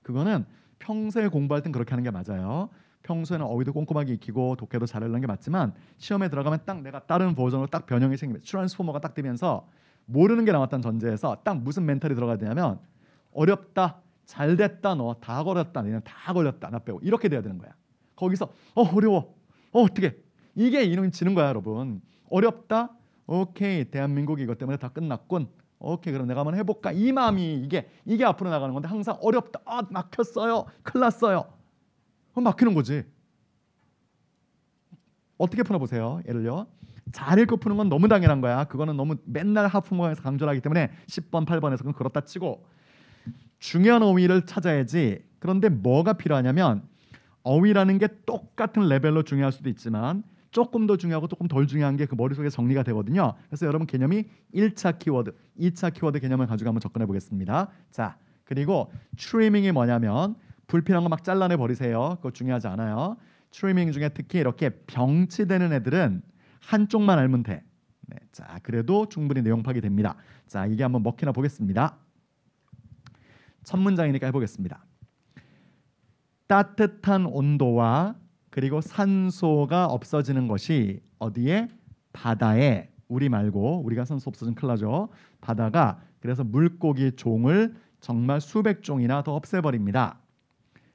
그거는 평소에 공부할 땐 그렇게 하는 게 맞아요. 평소에는 어휘도 꼼꼼하게 익히고 독해도 잘하는 게 맞지만, 시험에 들어가면 딱 내가 다른 버전으로 딱 변형이 생기면 트랜스포머가 딱 되면서 모르는 게 나왔다는 전제에서 딱 무슨 멘탈이 들어가야 되냐면, 어렵다, 잘됐다, 너 다 걸렸다, 너는 다 걸렸다, 나 빼고, 이렇게 돼야 되는 거야. 거기서 어려워, 어떻게, 이게 이놈이 지는 거야 여러분. 어렵다, 오케이, 대한민국이 이것 때문에 다 끝났군, 오케이, 그럼 내가 한번 해볼까, 이 마음이 이게 앞으로 나가는 건데, 항상 어렵다, 막혔어요, 큰일 났어요, 그럼 막히는 거지. 어떻게 풀어보세요. 예를요, 잘 읽고 푸는 건 너무 당연한 거야. 그거는 너무 맨날 하프모강에서 강조를 하기 때문에 10번 8번에서 그건 그렇다 치고, 중요한 어휘를 찾아야지. 그런데 뭐가 필요하냐면, 어휘라는 게 똑같은 레벨로 중요할 수도 있지만 조금 더 중요하고 조금 덜 중요한 게 그 머릿속에 정리가 되거든요. 그래서 여러분 개념이 1차 키워드, 2차 키워드 개념을 가지고 한번 접근해 보겠습니다. 자, 그리고 트리밍이 뭐냐면 불필요한 거 막 잘라내 버리세요. 그거 중요하지 않아요. 트리밍 중에 특히 이렇게 병치되는 애들은 한쪽만 알면 돼. 네, 자, 그래도 충분히 내용 파악이 됩니다. 자, 이게 한번 먹히나 보겠습니다. 첫 문장이니까 해보겠습니다. 따뜻한 온도와 그리고 산소가 없어지는 것이 어디에? 바다에. 우리 말고, 우리가 산소 없어지면 큰일 나죠. 바다가 그래서 물고기 종을 정말 수백 종이나 더 없애버립니다.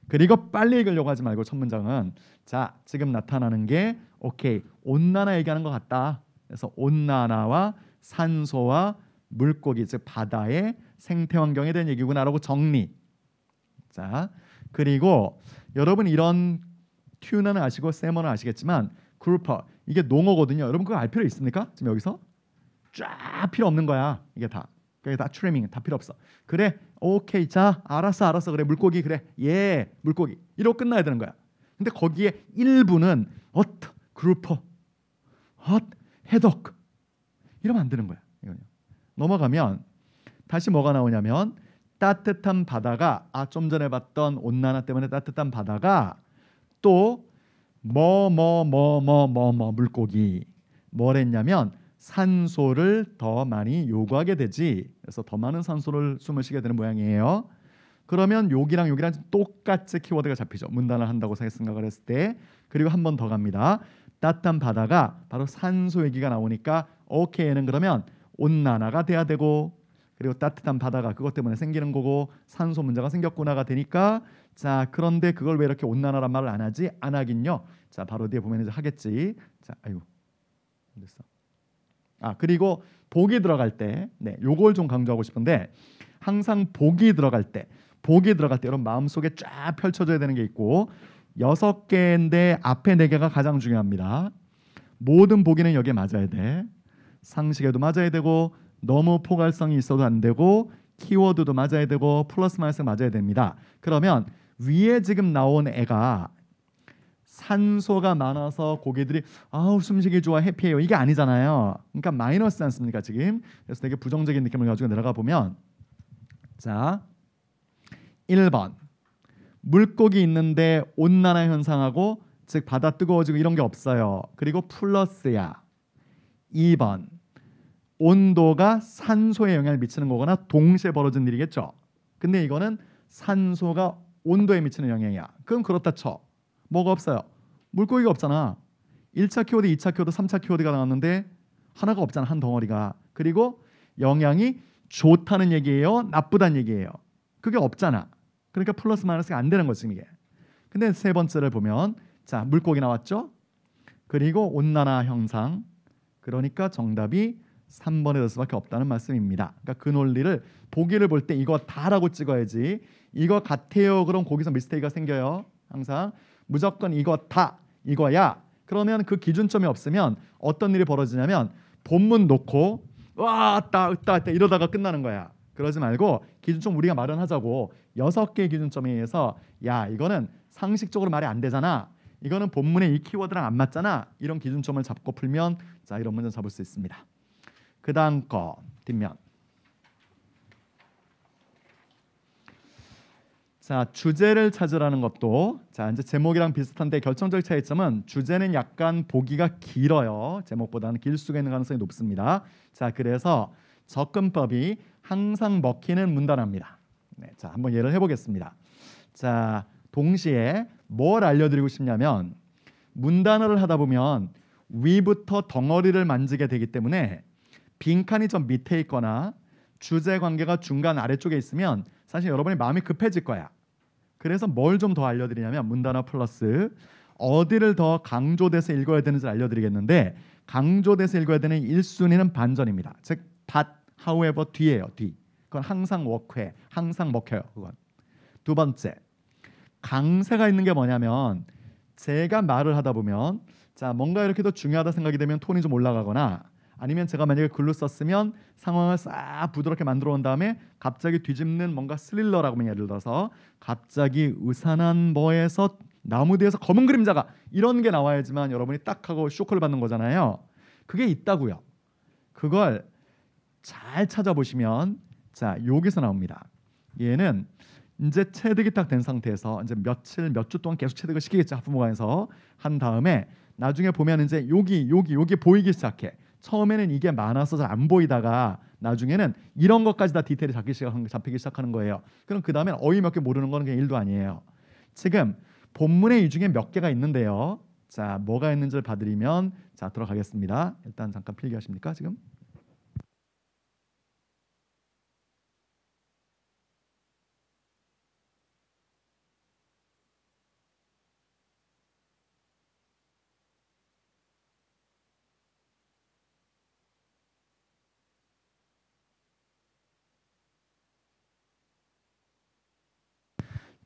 그리고 빨리 읽으려고 하지 말고 첫 문장은, 자, 지금 나타나는 게 오케이, 온난화 얘기하는 것 같다. 그래서 온난화와 산소와 물고기, 즉 바다의 생태 환경에 대한 얘기구나라고 정리. 자, 그리고 여러분 이런 튜너는 아시고 세머는 아시겠지만, 그루퍼, 이게 농어거든요. 여러분 그거 알 필요 있습니까? 지금 여기서 쫙 필요 없는 거야. 이게 다. 그게 다 트리밍, 다 필요 없어. 그래, 오케이, 자, 알았어, 그래, 물고기, 그래, 예, 물고기, 이러고 끝나야 되는 거야. 근데 거기에 일부는 그루퍼, 해독, 이러면 안 되는 거야. 이거요. 넘어가면 다시 뭐가 나오냐면, 따뜻한 바다가, 좀 전에 봤던 온난화 때문에 따뜻한 바다가 또 물고기 뭘 했냐면 산소를 더 많이 요구하게 되지. 그래서 더 많은 산소를 숨을 쉬게 되는 모양이에요. 그러면 여기랑 여기랑 똑같이 키워드가 잡히죠. 문단을 한다고 생각을 했을 때. 그리고 한 번 더 갑니다. 따뜻한 바다가 바로 산소 얘기가 나오니까 오케이는 그러면 온난화가 돼야 되고, 그리고 따뜻한 바다가 그것 때문에 생기는 거고 산소 문제가 생겼구나가 되니까, 자 그런데 그걸 왜 이렇게 온난화란 말을 안 하지? 안 하긴요. 자 바로 뒤에 보면 이제 하겠지. 자 아이고 됐어. 그리고 복이 들어갈 때, 네, 요걸 좀 강조하고 싶은데, 항상 복이 들어갈 때 여러분 마음속에 쫙 펼쳐져야 되는 게 있고, 6개인데 앞에 4개가 가장 중요합니다. 모든 보기는 여기에 맞아야 돼. 상식에도 맞아야 되고, 너무 포괄성이 있어도 안 되고, 키워드도 맞아야 되고, 플러스 마이너스 맞아야 됩니다. 그러면 위에 지금 나온 애가 산소가 많아서 고기들이 아우 숨쉬기 좋아 해피해요 이게 아니잖아요. 그러니까 마이너스 않습니까 지금. 그래서 되게 부정적인 느낌을 가지고 내려가 보면, 자 1번 물고기 있는데 온난화 현상하고 즉 바다 뜨거워지고 이런 게 없어요. 그리고 플러스야. 2번 온도가 산소에 영향을 미치는 거거나 동시에 벌어진 일이겠죠. 근데 이거는 산소가 온도에 미치는 영향이야. 그럼 그렇다 쳐. 뭐가 없어요? 물고기가 없잖아. 1차 키워드, 2차 키워드, 3차 키워드가 나왔는데 하나가 없잖아. 한 덩어리가. 그리고 영향이 좋다는 얘기예요? 나쁘다는 얘기예요? 그게 없잖아. 그러니까 플러스 마이너스가 안 되는 거지 이게. 근데 세 번째를 보면, 자 물고기 나왔죠? 그리고 온난화 현상. 그러니까 정답이 3번에 될 수밖에 없다는 말씀입니다. 그러니까 그 논리를 보기를 볼 때 이거 다라고 찍어야지. 이거 같아요. 그럼 거기서 미스테이크가 생겨요. 항상 무조건 이거 다 이거야. 그러면 그 기준점이 없으면 어떤 일이 벌어지냐면 본문 놓고 왔다 이러다가 끝나는 거야. 그러지 말고 기준점 우리가 마련하자고. 6개의 기준점에 의해서 야 이거는 상식적으로 말이 안 되잖아. 이거는 본문의 이 키워드랑 안 맞잖아. 이런 기준점을 잡고 풀면 자 이런 문제 잡을 수 있습니다. 그 다음 거 뒷면. 자 주제를 찾으라는 것도 자 이제 제목이랑 비슷한데 결정적 차이점은 주제는 약간 보기가 길어요. 제목보다는 길 수가 있는 가능성이 높습니다. 자 그래서 접근법이 항상 먹히는 문단합니다. 네, 자 한번 예를 해보겠습니다. 자 동시에 뭘 알려드리고 싶냐면 문단어를 하다 보면 위부터 덩어리를 만지게 되기 때문에 빈칸이 좀 밑에 있거나 주제 관계가 중간 아래쪽에 있으면 사실 여러분이 마음이 급해질 거야. 그래서 뭘 좀 더 알려드리냐면 문단어 플러스 어디를 더 강조돼서 읽어야 되는지 알려드리겠는데, 강조돼서 읽어야 되는 1순위는 반전입니다. 즉 but, however 뒤에요. 뒤. 그건 항상 워크해. 항상 먹혀요. 그건. 두 번째 강세가 있는 게 뭐냐면 제가 말을 하다 보면 자 뭔가 이렇게 더 중요하다 생각이 되면 톤이 좀 올라가거나, 아니면 제가 만약에 글로 썼으면 상황을 싹 부드럽게 만들어 온 다음에 갑자기 뒤집는 뭔가 스릴러라고 하면 예를 들어서 갑자기 으산한 뭐에서 나무 뒤에서 검은 그림자가 이런 게 나와야지만 여러분이 딱 하고 쇼크를 받는 거잖아요. 그게 있다고요. 그걸 잘 찾아보시면 자 여기서 나옵니다. 얘는 이제 체득이 딱 된 상태에서 이제 며칠 몇 주 동안 계속 체득을 시키겠죠. 학부모관에서 한 다음에 나중에 보면 이제 여기 보이기 시작해. 처음에는 이게 많아서 잘 안 보이다가 나중에는 이런 것까지 다 디테일이 잡히기 시작하는 거예요. 그럼 그 다음엔 어휘 몇 개 모르는 거는 그냥 일도 아니에요. 지금 본문에 이 중에 몇 개가 있는데요. 자 뭐가 있는지를 봐드리면 자 들어가겠습니다. 일단 잠깐 필기하십니까 지금?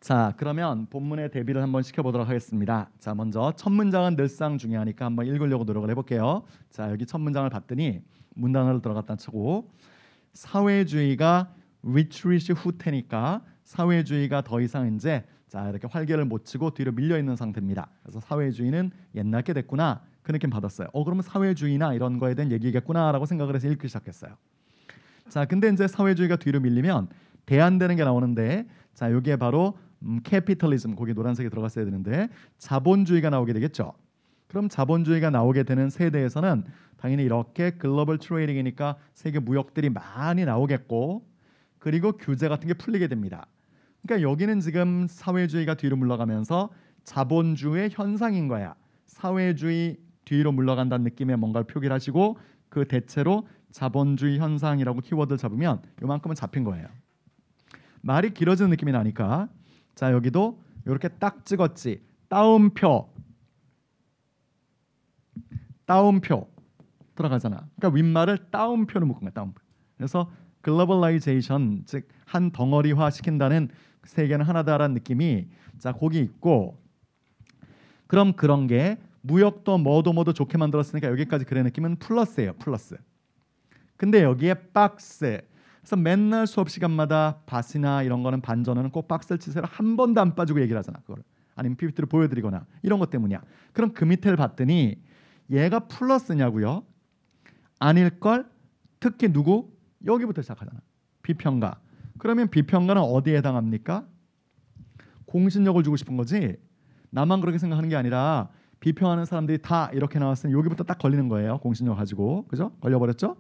자 그러면 본문의 대비를 한번 시켜보도록 하겠습니다. 자 먼저 첫 문장은 늘상 중요하니까 한번 읽으려고 노력을 해볼게요. 자 여기 첫 문장을 봤더니 문단어를 들어갔다 치고 사회주의가 retreat 후퇴니까 사회주의가 더 이상 이제 자 이렇게 활개를 못 치고 뒤로 밀려 있는 상태입니다. 그래서 사회주의는 옛날 게 됐구나 그 느낌 받았어요. 그러면 사회주의나 이런 거에 대한 얘기겠구나라고 생각을 해서 읽기 시작했어요. 자 근데 이제 사회주의가 뒤로 밀리면 대안되는 게 나오는데 자 여기에 바로 캐피털리즘, 거기 노란색이 들어갔어야 되는데 자본주의가 나오게 되겠죠. 그럼 자본주의가 나오게 되는 세대에서는 당연히 이렇게 글로벌 트레이딩이니까 세계 무역들이 많이 나오겠고, 그리고 규제 같은 게 풀리게 됩니다. 그러니까 여기는 지금 사회주의가 뒤로 물러가면서 자본주의 현상인 거야. 사회주의 뒤로 물러간다는 느낌의 뭔가를 표기를 하시고 그 대체로 자본주의 현상이라고 키워드를 잡으면 요만큼은 잡힌 거예요. 말이 길어지는 느낌이 나니까 자, 여기도 이렇게 딱 찍었지. 따옴표 들어가잖아. 그러니까 윗말을 따옴표로 묶은 거야. 따옴표. 그래서 글로벌라이제이션, 즉 한 덩어리화 시킨다는 세계는 하나다라는 느낌이 자 거기 있고, 그럼 그런 게 무역도 뭐도 좋게 만들었으니까 여기까지 그래 느낌은 플러스예요. 플러스. 근데 여기에 박스. 그래서 맨날 수업 시간마다 밭이나 이런 거는 반전어는 꼭 박스를 치세요. 한 번도 안 빠지고 얘기를 하잖아. 그걸. 아니면 PPT를 보여드리거나 이런 것 때문이야. 그럼 그 밑에를 봤더니 얘가 플러스냐고요? 아닐걸? 특히 누구? 여기부터 시작하잖아. 비평가. 그러면 비평가는 어디에 해당합니까? 공신력을 주고 싶은 거지. 나만 그렇게 생각하는 게 아니라 비평하는 사람들이 다 이렇게 나왔으니 여기부터 딱 걸리는 거예요. 공신력 가지고. 그죠? 걸려버렸죠?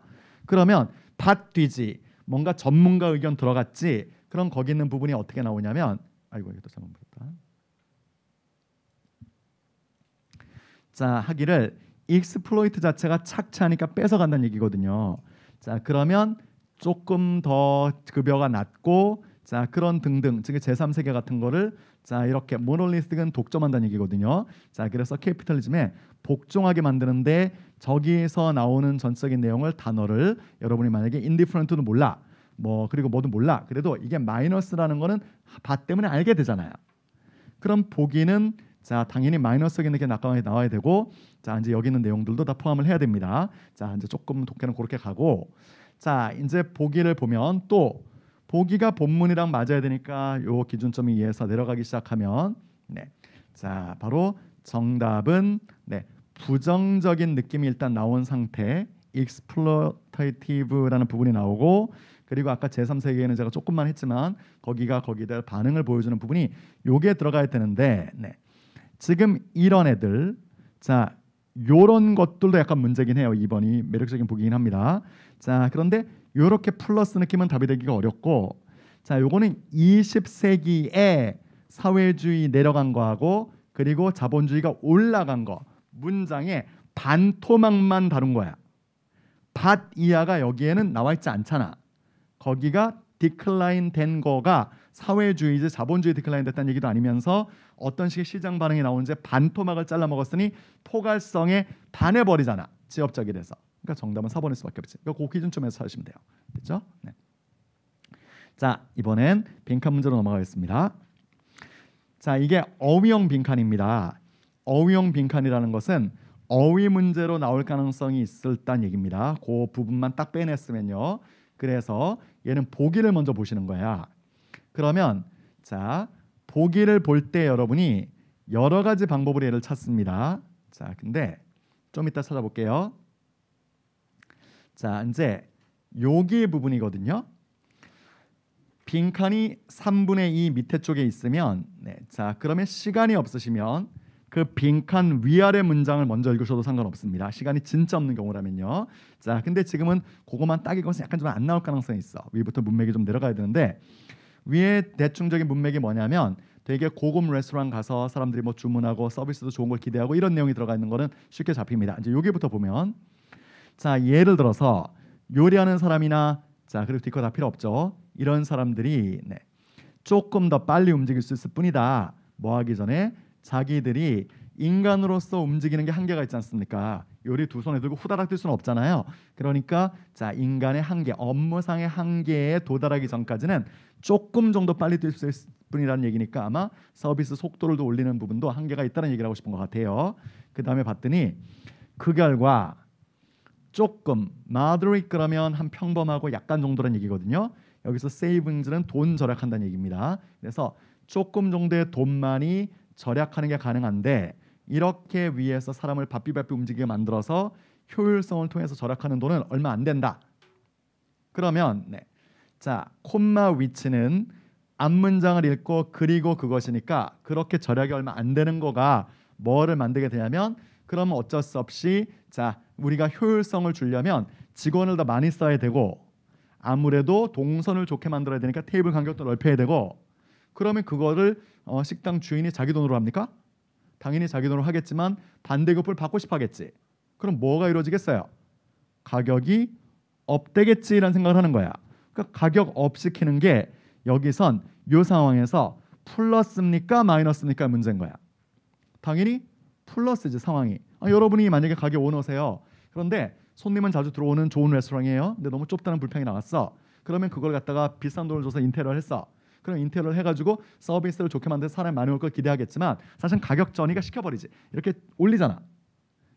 그러면 밭 뒤지. 뭔가 전문가 의견 들어갔지. 그럼 거기 있는 부분이 어떻게 나오냐면, 아이고 이거 또 잘못 봤다. 자, 하기를 익스플로이트 자체가 착취하니까 뺏어간다는 얘기거든요. 자, 그러면 조금 더 급여가 낮고, 자 그런 등등, 즉 제3세계 같은 거를 자 이렇게 모노리스틱은 독점한다는 얘기거든요. 자, 그래서 캐피탈리즘에 복종하게 만드는데 저기에서 나오는 전적인 내용을, 단어를 여러분이 만약에 인디퍼런트도 몰라, 뭐 그리고 뭐도 몰라, 그래도 이게 마이너스라는 거는 밭 때문에 알게 되잖아요. 그럼 보기는 자 당연히 마이너스적인 게 나와야 되고, 자 이제 여기 있는 내용들도 다 포함을 해야 됩니다. 자 이제 조금 독해는 그렇게 가고, 자 이제 보기를 보면 또 보기가 본문이랑 맞아야 되니까 요 기준점이 이해해서 내려가기 시작하면, 네, 자 바로 정답은 네, 부정적인 느낌이 일단 나온 상태, exploitative라는 부분이 나오고, 그리고 아까 제3세계에는 제가 조금만 했지만 거기에 대한 반응을 보여주는 부분이 요게 들어가야 되는데, 네, 지금 이런 애들, 자 요런 것들도 약간 문제긴 해요. 2번이 매력적인 보기긴 합니다. 자 그런데 요렇게 플러스 느낌은 답이 되기가 어렵고, 자 요거는 20세기에 사회주의 내려간 거하고 그리고 자본주의가 올라간 거 문장의 반토막만 다룬 거야. 밭 이하가 여기에는 나와 있지 않잖아. 거기가 디클라인 된 거가 사회주의지 자본주의 디클라인 됐다는 얘기도 아니면서 어떤 식의 시장 반응이 나오는지 반토막을 잘라 먹었으니 포괄성에 반해버리잖아. 지역적이 돼서. 그러니까 정답은 4번일 수밖에 없지. 그 기준점에서 찾으시면 돼요. 됐죠? 네. 자 이번엔 빈칸 문제로 넘어가겠습니다. 자 이게 어휘형 빈칸입니다. 어휘형 빈칸이라는 것은 어휘 문제로 나올 가능성이 있었다는 얘기입니다. 그 부분만 딱 빼냈으면요. 그래서 얘는 보기를 먼저 보시는 거야. 그러면 자 보기를 볼 때 여러분이 여러 가지 방법으로 얘를 찾습니다. 자 근데 좀 이따 찾아볼게요. 자 이제 여기 부분이거든요. 빈칸이 3분의 2 밑에 쪽에 있으면, 네, 자 그러면 시간이 없으시면 그 빈칸 위아래 문장을 먼저 읽으셔도 상관없습니다. 시간이 진짜 없는 경우라면요. 자 근데 지금은 그것만 딱 읽어서 약간 좀 안 나올 가능성이 있어. 위부터 문맥이 좀 내려가야 되는데, 위에 대충적인 문맥이 뭐냐면 되게 고급 레스토랑 가서 사람들이 뭐 주문하고 서비스도 좋은 걸 기대하고 이런 내용이 들어가 있는 거는 쉽게 잡힙니다. 이제 여기부터 보면, 자 예를 들어서 요리하는 사람이나, 자 그리고 뒤거 다 필요 없죠. 이런 사람들이 네, 조금 더 빨리 움직일 수 있을 뿐이다. 뭐 하기 전에 자기들이 인간으로서 움직이는 게 한계가 있지 않습니까? 요리 두 손에 들고 후다닥 들 수는 없잖아요. 그러니까 자 인간의 한계, 업무상의 한계에 도달하기 전까지는 조금 정도 빨리 뛸 수 있을 뿐이라는 얘기니까 아마 서비스 속도를 더 올리는 부분도 한계가 있다는 얘기를 하고 싶은 것 같아요. 그 다음에 봤더니 그 결과 조금 moderate 그러면 한 평범하고 약간 정도라는 얘기거든요. 여기서 savings는 돈 절약한다는 얘기입니다. 그래서 조금 정도의 돈만이 절약하는 게 가능한데, 이렇게 위에서 사람을 바삐바삐 움직이게 만들어서 효율성을 통해서 절약하는 돈은 얼마 안 된다. 그러면 네, 자 콤마 위치는 앞문장을 읽고 그리고 그것이니까 그렇게 절약이 얼마 안 되는 거가 뭐를 만들게 되냐면 그러면 어쩔 수 없이 자 우리가 효율성을 주려면 직원을 더 많이 써야 되고 아무래도 동선을 좋게 만들어야 되니까 테이블 간격도 넓혀야 되고 그러면 그거를 식당 주인이 자기 돈으로 합니까? 당연히 자기 돈으로 하겠지만 반대급을 받고 싶어 하겠지. 그럼 뭐가 이루어지겠어요? 가격이 업되겠지라는 생각을 하는 거야. 그러니까 가격 업 시키는 게 여기선 이 상황에서 플러스입니까 마이너스입니까 문제인 거야. 당연히 플러스지 상황이. 여러분이 만약에 가게 오너세요. 그런데 손님은 자주 들어오는 좋은 레스토랑이에요. 근데 너무 좁다는 불평이 나왔어. 그러면 그걸 갖다가 비싼 돈을 줘서 인테리어를 했어. 그럼 인테리어를 해가지고 서비스를 좋게 만들어서 사람이 많이 올 걸 기대하겠지만 사실은 가격 전이가 시켜버리지. 이렇게 올리잖아.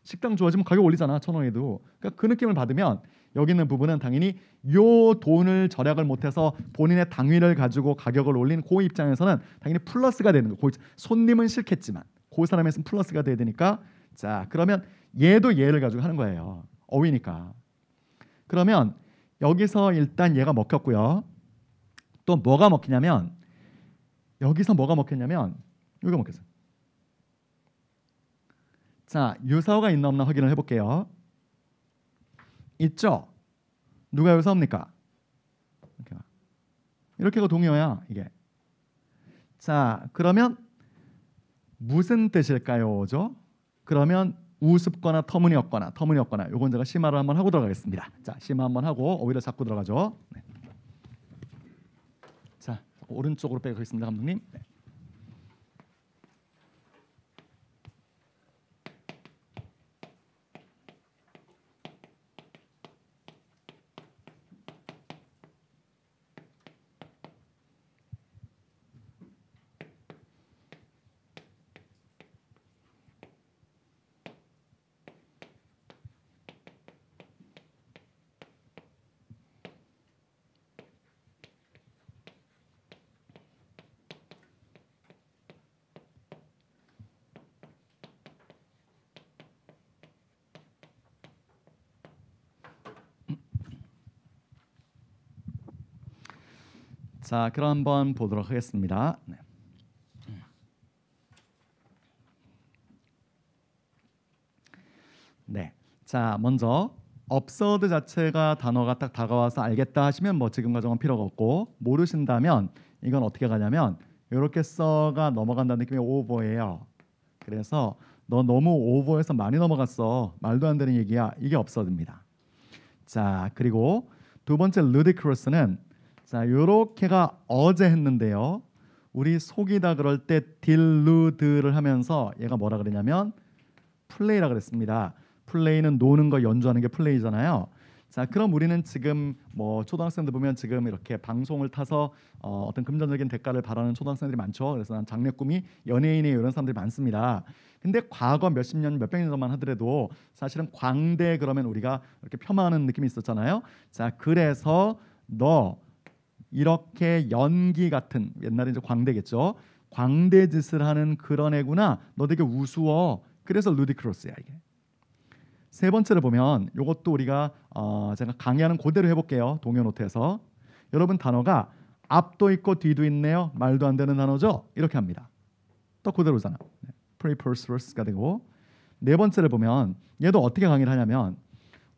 식당 좋아지면 가격 올리잖아. 1,000원에도. 그러니까 그 느낌을 받으면 여기 있는 부분은 당연히 요 돈을 절약을 못해서 본인의 당위를 가지고 가격을 올린 그 입장에서는 당연히 플러스가 되는 거고 손님은 싫겠지만 그 사람에서는 플러스가 돼야 되니까 자 그러면 얘도 얘를 가지고 하는 거예요. 어휘니까. 그러면 여기서 일단 얘가 먹혔고요. 또 뭐가 먹히냐면 여기서 뭐가 먹혔냐면 여기가 먹혔어요. 자 유사어가 있나 없나 확인을 해볼게요. 있죠? 누가 유사어입니까? 이렇게가 동의어야 이게. 자 그러면 무슨 뜻일까요?죠? 그러면 우습거나 터무니없거나 요건 제가 심화를 한번 하고 들어가겠습니다. 자 심화 한번 하고 어휘를 잡고 들어가죠. 네. 자 오른쪽으로 빼겠습니다 감독님. 네. 자 그럼 한번 보도록 하겠습니다. 네. 네. 자 먼저 absurd 자체가 단어가 딱 다가와서 알겠다 하시면 뭐 지금 과정은 필요가 없고 모르신다면 이건 어떻게 가냐면 이렇게 써가 넘어간다는 느낌의 오버예요. 그래서 너 너무 오버해서 많이 넘어갔어. 말도 안 되는 얘기야. 이게 absurd입니다. 자 그리고 두 번째 ludicrous는 자 요렇게가 어제 했는데요. 우리 속이다 그럴 때 delude를 하면서 얘가 뭐라 그러냐면 플레이라 그랬습니다. 플레이는 노는 거 연주하는 게 플레이잖아요. 자 그럼 우리는 지금 뭐 초등학생들 보면 지금 이렇게 방송을 타서 어떤 금전적인 대가를 바라는 초등학생들이 많죠. 그래서 난 장래 꿈이 연예인이에요 이런 사람들이 많습니다. 근데 과거 몇십 년 몇백 년 전만 하더라도 사실은 광대 그러면 우리가 이렇게 폄하하는 느낌이 있었잖아요. 자 그래서 너 이렇게 연기 같은 옛날에 이제 광대겠죠. 광대 짓을 하는 그런 애구나. 너 되게 우스워. 그래서 ludicrous야 이게. 세 번째를 보면 이것도 우리가 제가 강의하는 그대로 해볼게요. 동요 노트에서 여러분 단어가 앞도 있고 뒤도 있네요. 말도 안 되는 단어죠. 이렇게 합니다. 또 그대로잖아. preposterous가 되고 네 번째를 보면 얘도 어떻게 강의를 하냐면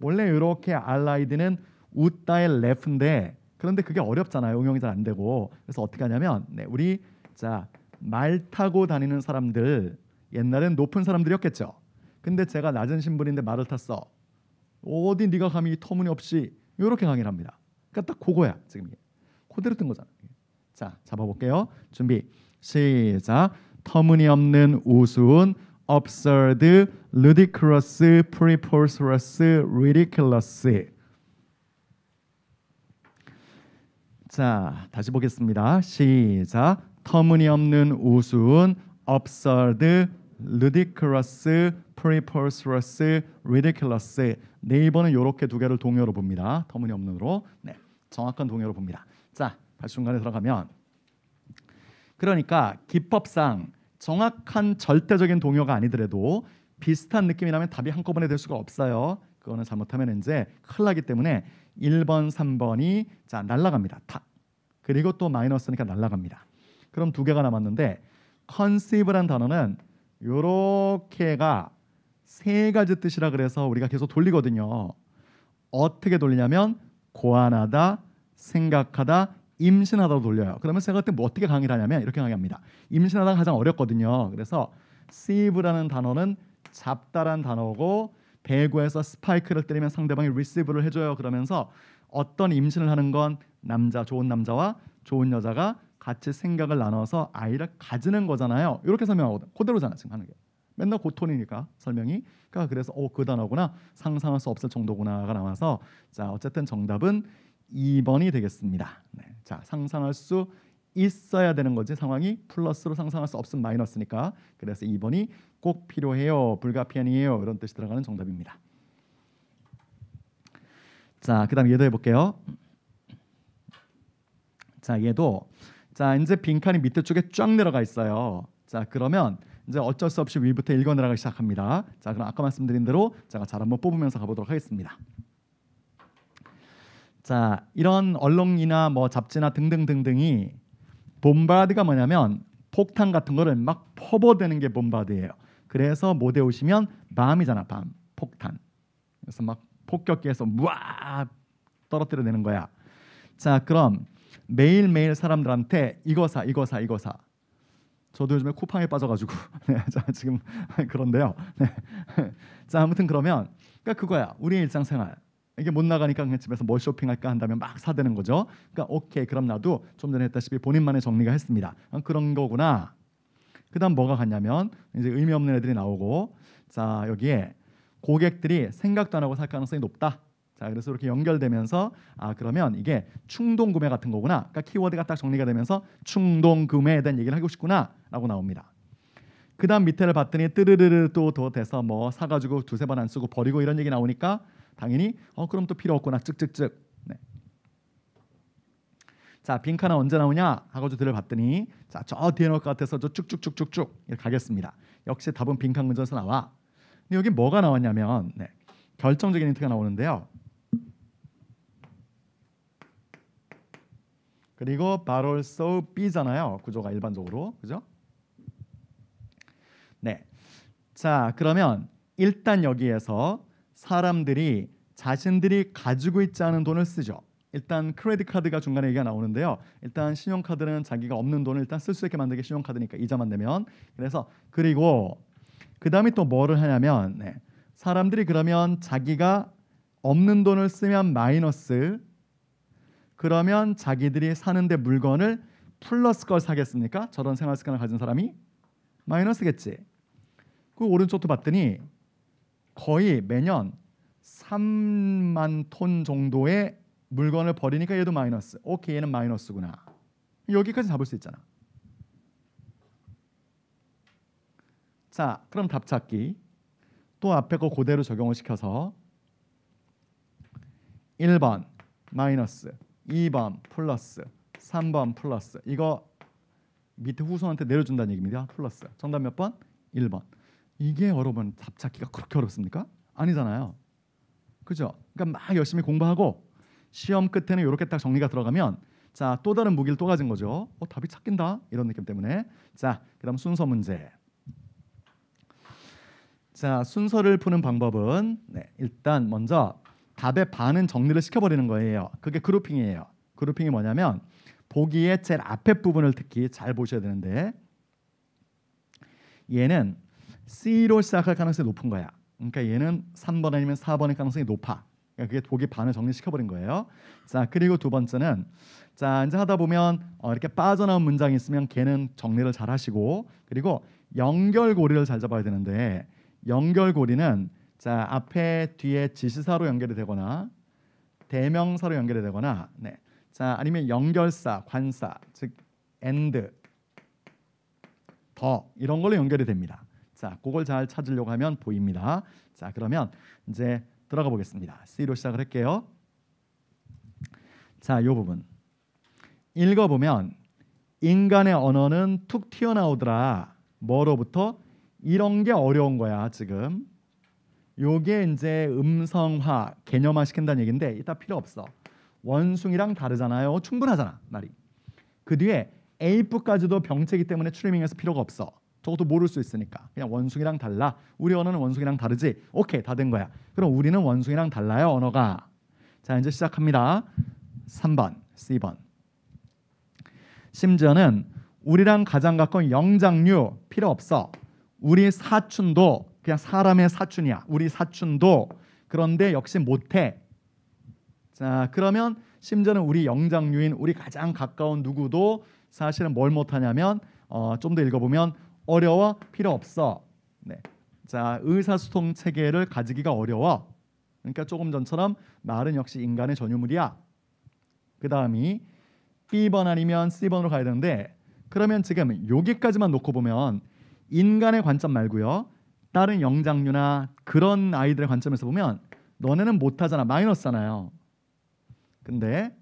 원래 이렇게 allied는 웃다의 left인데 그런데 그게 어렵잖아요. 응용이 잘 안 되고 그래서 어떻게 하냐면 우리 자 말 타고 다니는 사람들 옛날엔 높은 사람들이었겠죠. 근데 제가 낮은 신분인데 말을 탔어. 어디 네가 감히 터무니없이 이렇게 강의를 합니다. 그러니까 딱 그거야 지금 이게. 그대로 뜬 거잖아. 자 잡아볼게요. 준비 시작. 터무니없는 우스운 absurd, ludicrous, preposterous, ridiculous. 자 다시 보겠습니다. 시작. 터무니없는 우스운 absurd, ludicrous, preposterous, ridiculous. 네이버는 이렇게 두 개를 동요로 봅니다. 터무니없는으로. 네, 정확한 동요로 봅니다. 자, 다시 중간에 들어가면 그러니까 기법상 정확한 절대적인 동요가 아니더라도 비슷한 느낌이 나면 답이 한꺼번에 될 수가 없어요. 그거는 잘못하면 이제 큰일 나기 때문에 1번, 3번이 자 날라갑니다. 탁. 그리고 또 마이너스니까 날아갑니다. 그럼 두 개가 남았는데 conceive란 단어는 요렇게가 세 가지 뜻이라 그래서 우리가 계속 돌리거든요. 어떻게 돌리냐면 고안하다, 생각하다, 임신하다로 돌려요. 그러면 제가 그때 뭐 어떻게 강의를 하냐면 이렇게 강의합니다. 임신하다가 가장 어렵거든요. 그래서 receive라는 단어는 잡다란 단어고 배구에서 스파이크를 때리면 상대방이 receive를 해줘요. 그러면서 어떤 임신을 하는 건 남자, 좋은 남자와 좋은 여자가 같이 생각을 나눠서 아이를 가지는 거잖아요. 이렇게 설명하거든. 그대로잖아 지금 하는 게. 맨날 그 톤이니까 설명이. 그러니까 그래서 그 단어구나, 상상할 수 없을 정도구나가 나와서 자 어쨌든 정답은 2번이 되겠습니다. 네. 자 상상할 수 있어야 되는 거지 상황이 플러스로 상상할 수 없으면 마이너스니까. 그래서 2번이 꼭 필요해요, 불가피한이에요 이런 뜻이 들어가는 정답입니다. 자 그다음 얘도 해볼게요. 자 얘도 자 이제 빈칸이 밑에 쪽에 쫙 내려가 있어요. 자 그러면 이제 어쩔 수 없이 위부터 읽어 내려가기 시작합니다. 자 그럼 아까 말씀드린 대로 제가 잘 한번 뽑으면서 가보도록 하겠습니다. 자 이런 언론이나 뭐 잡지나 등등등등이 봄바드가 뭐냐면 폭탄 같은 거를 막 퍼부어대는 게 봄바드예요. 그래서 못 외우시면 밤이잖아. 밤 폭탄. 그래서 막 폭격기에서 무아 떨어뜨려내는 거야. 자 그럼 매일매일 사람들한테 이거 사 이거 사 이거 사. 저도 요즘에 쿠팡에 빠져가지고 네, 자 지금 그런데요. 네. 자 아무튼 그러면 그러니까 그거야. 우리의 일상생활. 이게 못 나가니까 그냥 집에서 뭘 쇼핑할까 한다면 막 사대는 거죠. 그러니까 오케이 그럼 나도 좀 전에 했다시피 본인만의 정리가 했습니다. 그런 거구나. 그다음 뭐가 같냐면 이제 의미 없는 애들이 나오고 자 여기에 고객들이 생각도 안 하고 살 가능성이 높다. 자 그래서 이렇게 연결되면서 아 그러면 이게 충동 구매 같은 거구나. 그러니까 키워드가 딱 정리가 되면서 충동 구매에 대한 얘기를 하고 싶구나라고 나옵니다. 그다음 밑에를 봤더니 뜨르르르 또 더 돼서 뭐 사가지고 두세 번 안 쓰고 버리고 이런 얘기 나오니까 당연히 그럼 또 필요 없구나 쭉쭉쭉. 네. 자 빈칸은 언제 나오냐 하고 들어봤더니 자 저 뒤에 나올 것 같아서 저 쭉쭉쭉쭉쭉 이렇게 가겠습니다. 역시 답은 빈칸 근절에서 나와. 근데 여기 뭐가 나왔냐면 네. 결정적인 힌트가 나오는데요. 그리고 but also B잖아요. 구조가 일반적으로. 그죠? 네. 자, 그러면 일단 여기에서 사람들이 자신들이 가지고 있지 않은 돈을 쓰죠. 일단 크레딧 카드가 중간에 얘기가 나오는데요. 일단 신용카드는 자기가 없는 돈을 일단 쓸 수 있게 만들게 신용카드니까 이자만 내면. 그래서 그리고 그다음에 또 뭐를 하냐면 네. 사람들이 그러면 자기가 없는 돈을 쓰면 마이너스. 그러면 자기들이 사는데 물건을 플러스 걸 사겠습니까? 저런 생활 습관을 가진 사람이 마이너스겠지. 그 오른쪽도 봤더니 거의 매년 3만 톤 정도의 물건을 버리니까 얘도 마이너스. 오케이 얘는 마이너스구나. 여기까지 잡을 수 있잖아. 자 그럼 답 찾기. 또 앞에 거 그대로 적용을 시켜서 1번 마이너스 2번 플러스 3번 플러스 이거 밑에 후손한테 내려준다는 얘기입니다. 플러스 정답 몇 번? 1번. 이게 여러분 답 찾기가 그렇게 어렵습니까? 아니잖아요. 그죠? 그러니까 막 열심히 공부하고 시험 끝에는 이렇게 딱 정리가 들어가면 자 또 다른 무기를 또 가진 거죠. 답이 찾긴다 이런 느낌 때문에. 자 그다음 순서 문제. 자 순서를 푸는 방법은 네, 일단 먼저 답의 반은 정리를 시켜버리는 거예요. 그게 그룹핑이에요. 그룹핑이 뭐냐면 보기의 제일 앞에 부분을 특히 잘 보셔야 되는데 얘는 C로 시작할 가능성이 높은 거야. 그러니까 얘는 3번 아니면 4번의 가능성이 높아. 그러니까 그게 보기 반을 정리시켜버린 거예요. 자 그리고 두 번째는 자 이제 하다 보면 이렇게 빠져나온 문장이 있으면 걔는 정리를 잘 하시고 그리고 연결고리를 잘 잡아야 되는데 연결고리는 자 앞에 뒤에 지시사로 연결이 되거나 대명사로 연결이 되거나 네. 자 아니면 연결사, 관사 즉 and 더 이런 걸로 연결이 됩니다. 자 그걸 잘 찾으려고 하면 보입니다. 자 그러면 이제 들어가 보겠습니다. C로 시작을 할게요. 자 이 부분 읽어보면 인간의 언어는 툭 튀어나오더라. 뭐로부터? 이런 게 어려운 거야 지금. 요게 이제 음성화, 개념화 시킨다는 얘기인데 이따 필요 없어. 원숭이랑 다르잖아요. 충분하잖아 말이. 그 뒤에 A부까지도 병체이기 때문에 트리밍해서 필요가 없어. 저것도 모를 수 있으니까 그냥 원숭이랑 달라. 우리 언어는 원숭이랑 다르지. 오케이, 다 된 거야. 그럼 우리는 원숭이랑 달라요, 언어가. 자, 이제 시작합니다. 3번 C번. 심지어는 우리랑 가장 가까운 영장류 필요 없어. 우리 사촌도 그냥 사람의 사촌이야. 우리 사촌도. 그런데 역시 못해. 자, 그러면 심지어는 우리 영장류인 우리 가장 가까운 누구도 사실은 뭘 못하냐면 좀 더 읽어보면 어려워, 필요 없어. 네. 자, 의사소통 체계를 가지기가 어려워. 그러니까 조금 전처럼 말은 역시 인간의 전유물이야. 그 다음이 B번 아니면 C번으로 가야 되는데, 그러면 지금 여기까지만 놓고 보면 인간의 관점 말고요, 다른 영장류나 그런 아이들의 관점에서 보면 너네는 못하잖아, 마이너스잖아요. 근데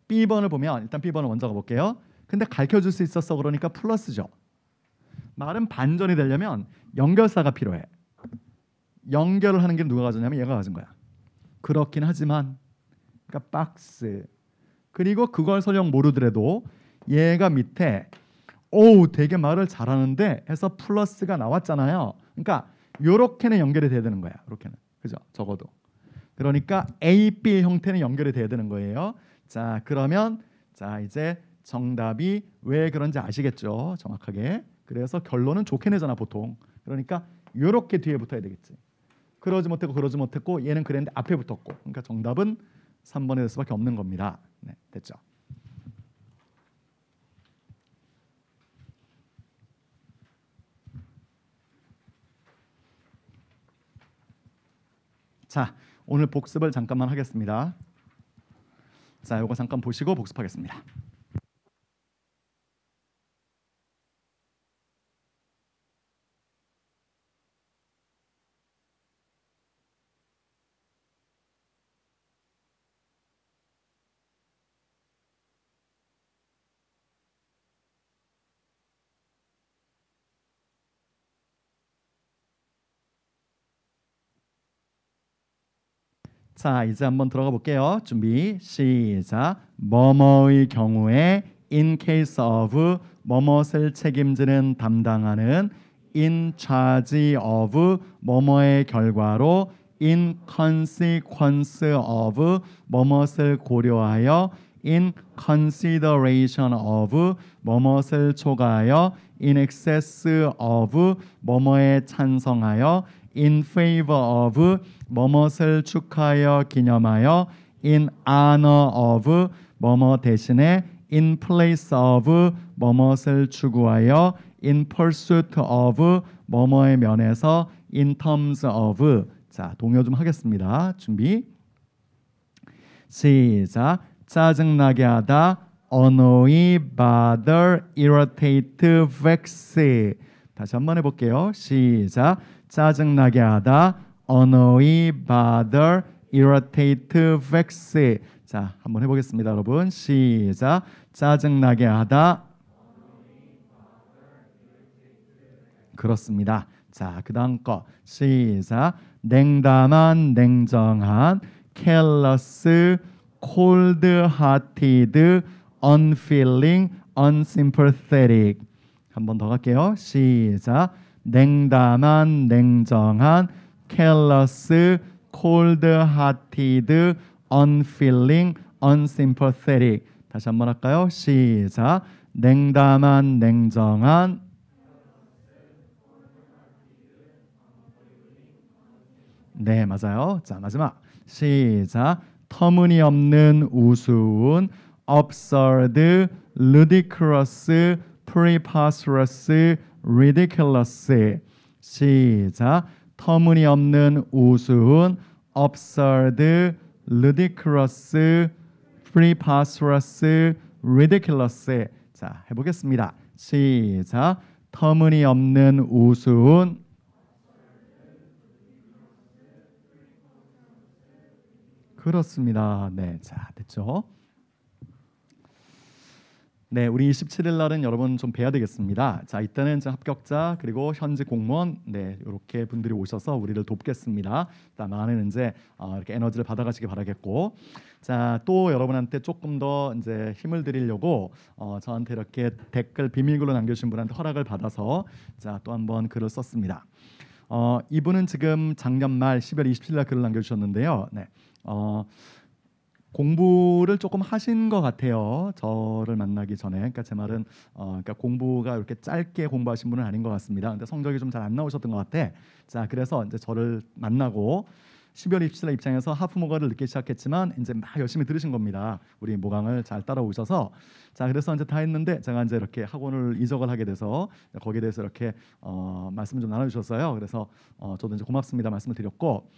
B번을 보면, 일단 B번을 먼저 가볼게요. 근데 가르쳐줄 수 있었어, 그러니까 플러스죠. 말은 반전이 되려면 연결사가 필요해. 연결을 하는 게 누가 가졌냐면 얘가 가진 거야. 그렇긴 하지만, 그러니까 박스. 그리고 그걸 설령 모르더라도 얘가 밑에 오, 되게 말을 잘하는데 해서 플러스가 나왔잖아요. 그러니까 요렇게는 연결이 돼야 되는 거야. 이렇게는. 그죠? 적어도. 그러니까 A, B 형태는 연결이 돼야 되는 거예요. 자, 그러면 자, 이제 정답이 왜 그런지 아시겠죠? 정확하게. 그래서 결론은 좋게 내잖아, 보통. 그러니까 요렇게 뒤에 붙어야 되겠지. 그러지 못했고 그러지 못했고 얘는 그랬는데 앞에 붙었고. 그러니까 정답은 3번이 될 수밖에 없는 겁니다. 네, 됐죠? 자, 오늘 복습을 잠깐만 하겠습니다. 자, 요거 잠깐 보시고 복습하겠습니다. 자, 이제 한번 들어가 볼게요. 준비, 시작. 뭐뭐의 경우에 in case of 뭐뭇을 책임지는 담당하는 in charge of 뭐뭐의 결과로 in consequence of 뭐뭇을 고려하여 in consideration of 뭐뭇을 초과하여 in excess of 뭐뭐에 찬성하여 in favor of 뭐뭇을 축하하여 기념하여 in honor of 뭐뭐 대신에 in place of 뭐뭇을 추구하여 in pursuit of 뭐뭐의 면에서 in terms of. 자, 동요 좀 하겠습니다. 준비, 시작. 짜증나게 하다, annoy, bother, irritate, vex. 다시 한번 해볼게요. 시작. 짜증나게 하다, annoy, bother, irritate, vex. 자, 한번 해보겠습니다, 여러분. 시작. 짜증나게 하다. 그렇습니다. 자, 그 다음 거 시작. 냉담한, 냉정한, careless, cold-hearted, unfeeling, unsympathetic. 한 번 더 갈게요. 시작. 냉담한, 냉정한, careless, cold-hearted, unfeeling, unsympathetic. 다시 한 번 할까요? 시작. 냉담한, 냉정한. 네, 맞아요. 자, 마지막 시작. 터무니없는, 우스운, absurd, ludicrous, preposterous, ridiculous. 시작. 터무니없는, 우스운, absurd, ludicrous, preposterous, ridiculous. 자, 해보겠습니다. 시작. 터무니없는, 우스운. 그렇습니다. 네, 자, 됐죠? 네, 우리 27일 날은 여러분 좀 뵈야 되겠습니다. 자, 이때는 이제 합격자 그리고 현직 공무원 이렇게 분들이 오셔서 우리를 돕겠습니다. 많은 이제 이렇게 에너지를 받아가시기 바라겠고, 자, 또 여러분한테 조금 더 이제 힘을 드리려고 저한테 이렇게 댓글 비밀글로 남겨주신 분한테 허락을 받아서 자, 또 한번 글을 썼습니다. 이분은 지금 작년 말 12월 27일 날 글을 남겨주셨는데요. 네. 공부를 조금 하신 것 같아요. 저를 만나기 전에. 그러니까 제 말은 그러니까 공부가 이렇게 짧게 공부하신 분은 아닌 것 같습니다. 근데 성적이 좀 잘 안 나오셨던 것 같아. 자, 그래서 이제 저를 만나고 12월 27일 입장에서 하프모가를 늦게 시작했지만 이제 막 열심히 들으신 겁니다. 우리 모강을 잘 따라오셔서 자, 그래서 이제 다 했는데 제가 이제 이렇게 학원을 이적을 하게 돼서 거기에 대해서 이렇게 말씀을 좀 나눠주셨어요. 그래서 저도 이제 고맙습니다 말씀을 드렸고.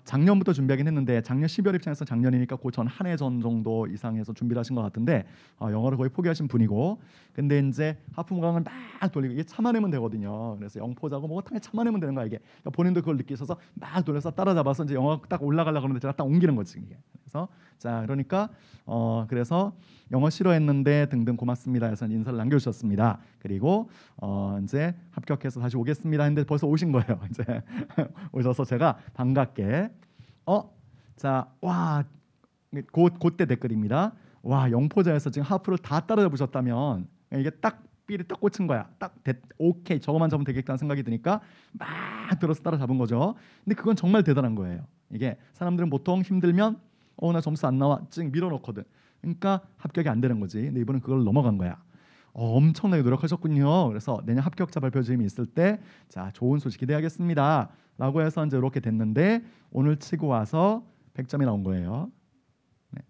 작년부터 준비하긴 했는데 작년 12월 입장에서 작년이니까 그 전 한 해 전 정도 이상해서 준비를 하신 것 같은데 영어를 거의 포기하신 분이고, 근데 이제 하프모강을 막 돌리고 이게 참아내면 되거든요. 그래서 영포자고 뭐 당연히 참아내면 되는 거야 이게. 그러니까 본인도 그걸 느끼셔서 막 돌려서 따라잡아서 이제 영어가 딱 올라가려고 그러는데 제가 딱 옮기는 거지 이게. 그래서 자, 그러니까 그래서 영어 싫어했는데 등등 고맙습니다 해서 인사를 남겨주셨습니다. 그리고 이제 합격해서 다시 오겠습니다 했는데 벌써 오신 거예요. 이제 오셔서 제가 반갑게 자, 와, 그때 댓글입니다. 와, 영포자에서 지금 하프를 다 따라잡으셨다면 이게 딱 삘이 딱 꽂힌 거야. 딱 오케이, 저거만 잡으면 되겠다는 생각이 드니까 막 들어서 따라잡은 거죠. 근데 그건 정말 대단한 거예요. 이게 사람들은 보통 힘들면 나 점수 안 나와 찡 밀어넣거든. 그러니까 합격이 안 되는 거지. 근데 이분은 그걸 넘어간 거야. 엄청나게 노력하셨군요. 그래서 내년 합격자 발표점이 있을 때 자, 좋은 소식 기대하겠습니다 라고 해서 이제 이렇게 됐는데 오늘 치고 와서 100점이 나온 거예요. 네.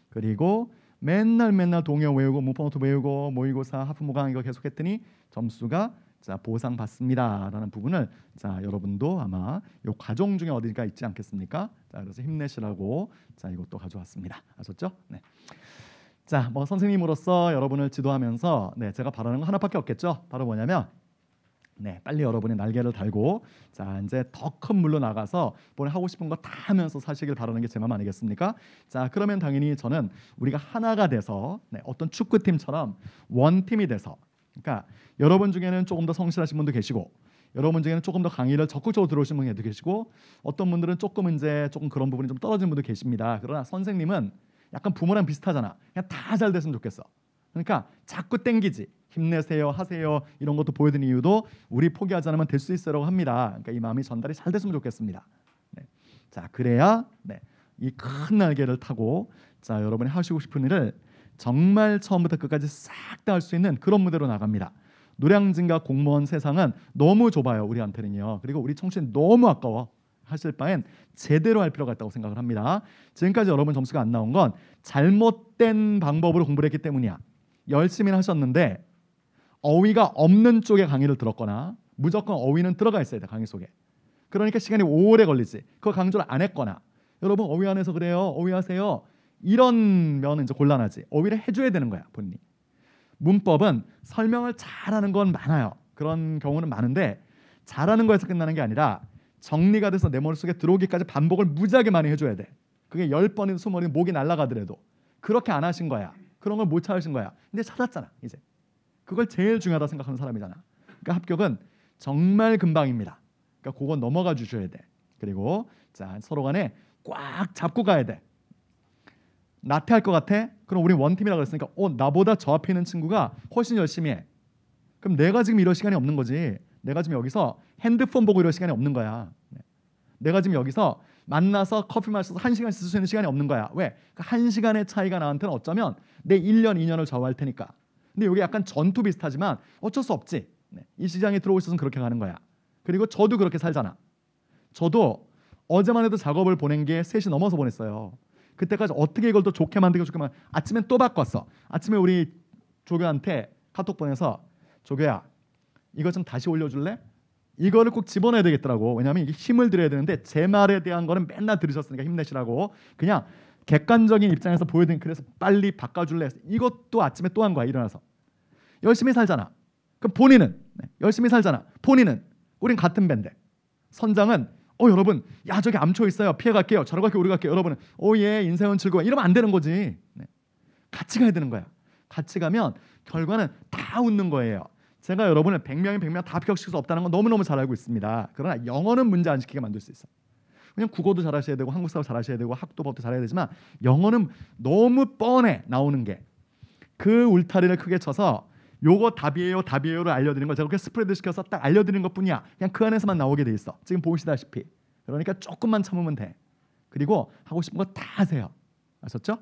그리고 맨날 동요 외우고 문법노트 외우고 모의고사 하프모강 이거 계속했더니 점수가 자, 보상 받습니다라는 부분을 자, 여러분도 아마 요 과정 중에 어디가 있지 않겠습니까? 자, 그래서 힘내시라고 자, 이것도 가져왔습니다. 아셨죠? 네. 자, 뭐 선생님으로서 여러분을 지도하면서 제가 바라는 거 하나밖에 없겠죠. 바로 뭐냐면 빨리 여러분의 날개를 달고 자, 이제 더 큰 물로 나가서 본인 하고 싶은 거 다 하면서 사시길 바라는 게 제 마음 아니겠습니까? 자, 그러면 당연히 저는 우리가 하나가 돼서 어떤 축구팀처럼 원팀이 돼서, 그러니까 여러분 중에는 조금 더 성실하신 분도 계시고 여러분 중에는 조금 더 강의를 적극적으로 들어오신 분도 계시고 어떤 분들은 조금 그런 부분이 좀 떨어진 분도 계십니다. 그러나 선생님은 약간 부모랑 비슷하잖아. 그냥 다 잘 됐으면 좋겠어. 그러니까 자꾸 땡기지. 힘내세요, 하세요 이런 것도 보여드리는 이유도 우리 포기하지 않으면 될 수 있어라고 합니다. 그러니까 이 마음이 전달이 잘 됐으면 좋겠습니다. 자, 그래야 이 큰 날개를 타고 자, 여러분이 하시고 싶은 일을 정말 처음부터 끝까지 싹 다 할 수 있는 그런 무대로 나갑니다. 노량진과 공무원 세상은 너무 좁아요, 우리한테는요. 그리고 우리 청춘이 너무 아까워. 하실 바엔 제대로 할 필요가 있다고 생각을 합니다. 지금까지 여러분 점수가 안 나온 건 잘못된 방법으로 공부를 했기 때문이야. 열심히 하셨는데 어휘가 없는 쪽에 강의를 들었거나 무조건 어휘는 들어가 있어야 돼, 강의 속에. 그러니까 시간이 오래 걸리지. 그거 강조를 안 했거나 여러분 어휘 안 해서 그래요, 어휘하세요 이러면 이제 곤란하지. 어휘를 해줘야 되는 거야, 본인이. 문법은 설명을 잘하는 건 많아요. 그런 경우는 많은데 잘하는 거에서 끝나는 게 아니라 정리가 돼서 내 머릿속에 들어오기까지 반복을 무지하게 많이 해줘야 돼. 그게 10번이든 20번이든 목이 날아가더라도. 그렇게 안 하신 거야. 그런 걸 못 찾으신 거야. 근데 찾았잖아, 이제. 그걸 제일 중요하다 생각하는 사람이잖아. 그러니까 합격은 정말 금방입니다. 그러니까 그건 넘어가 주셔야 돼. 그리고 자, 서로 간에 꽉 잡고 가야 돼. 나태할 것 같아? 그럼 우리 원팀이라고 그랬으니까 나보다 저 앞에 있는 친구가 훨씬 열심히 해. 그럼 내가 지금 이럴 시간이 없는 거지. 내가 지금 여기서 핸드폰 보고 이럴 시간이 없는 거야. 내가 지금 여기서 만나서 커피 마셔서 1시간씩 쓸 수 있는 시간이 없는 거야. 왜? 그 1시간의 차이가 나한테는 어쩌면 내 1년, 2년을 좌우할 테니까. 근데 이게 약간 전투 비슷하지만 어쩔 수 없지. 이 시장에 들어오셔서 그렇게 가는 거야. 그리고 저도 그렇게 살잖아. 저도 어제만 해도 작업을 보낸 게 3시 넘어서 보냈어요. 그때까지 어떻게 이걸 또 좋게 만들고 아침엔 또 바꿨어. 아침에 우리 조교한테 카톡 보내서 조교야, 이거 좀 다시 올려줄래? 이거를 꼭 집어넣어야 되겠더라고. 왜냐하면 이게 힘을 들여야 되는데 제 말에 대한 거는 맨날 들으셨으니까 힘내시라고 그냥 객관적인 입장에서 보여드린. 그래서 빨리 바꿔줄래? 이것도 아침에 또 한 거야, 일어나서. 열심히 살잖아. 그럼 본인은 열심히 살잖아. 본인은 우린 같은 밴데. 선장은 여러분, 야 저기 암초 있어요. 피해 갈게요. 저러 갈게요. 우리 갈게요. 여러분은 예 인생은 즐거워. 이러면 안 되는 거지. 같이 가야 되는 거야. 같이 가면 결과는 다 웃는 거예요. 제가 여러분을 100명이 100명 다 합격시킬 수 없다는 건 너무너무 잘 알고 있습니다. 그러나 영어는 문제 안 시키게 만들 수 있어요. 그냥 국어도 잘하셔야 되고 한국 사업 잘하셔야 되고 학도법도 잘해야 되지만 영어는 너무 뻔해 나오는 게. 그 울타리를 크게 쳐서 요거 답이에요를 알려드리는 거 제가 그렇게 스프레드 시켜서 딱 알려드리는 것뿐이야. 그냥 그 안에서만 나오게 돼 있어. 지금 보시다시피. 그러니까 조금만 참으면 돼. 그리고 하고 싶은 거 다 하세요. 아셨죠?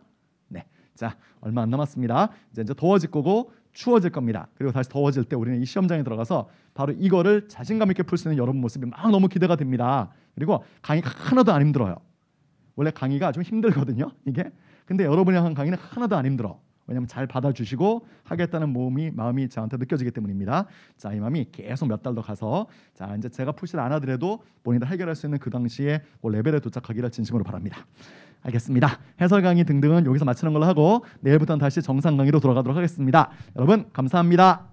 네. 자, 얼마 안 남았습니다. 이제 더워질 거고 추워질 겁니다. 그리고 다시 더워질 때 우리는 이 시험장에 들어가서 바로 이거를 자신감 있게 풀 수 있는 여러분 모습이 막 너무 기대가 됩니다. 그리고 강의가 하나도 안 힘들어요. 원래 강의가 좀 힘들거든요. 이게. 근데 여러분이 한 강의는 하나도 안 힘들어. 왜냐하면 잘 받아주시고 하겠다는 마음이 저한테 느껴지기 때문입니다. 자, 이 마음이 계속 몇 달 더 가서 자 이제 제가 푸시를 안 하더라도 본인도 해결할 수 있는 그 당시에 그 레벨에 도착하기를 진심으로 바랍니다. 알겠습니다. 해설 강의 등등은 여기서 마치는 걸로 하고 내일부터는 다시 정상 강의로 돌아가도록 하겠습니다. 여러분 감사합니다.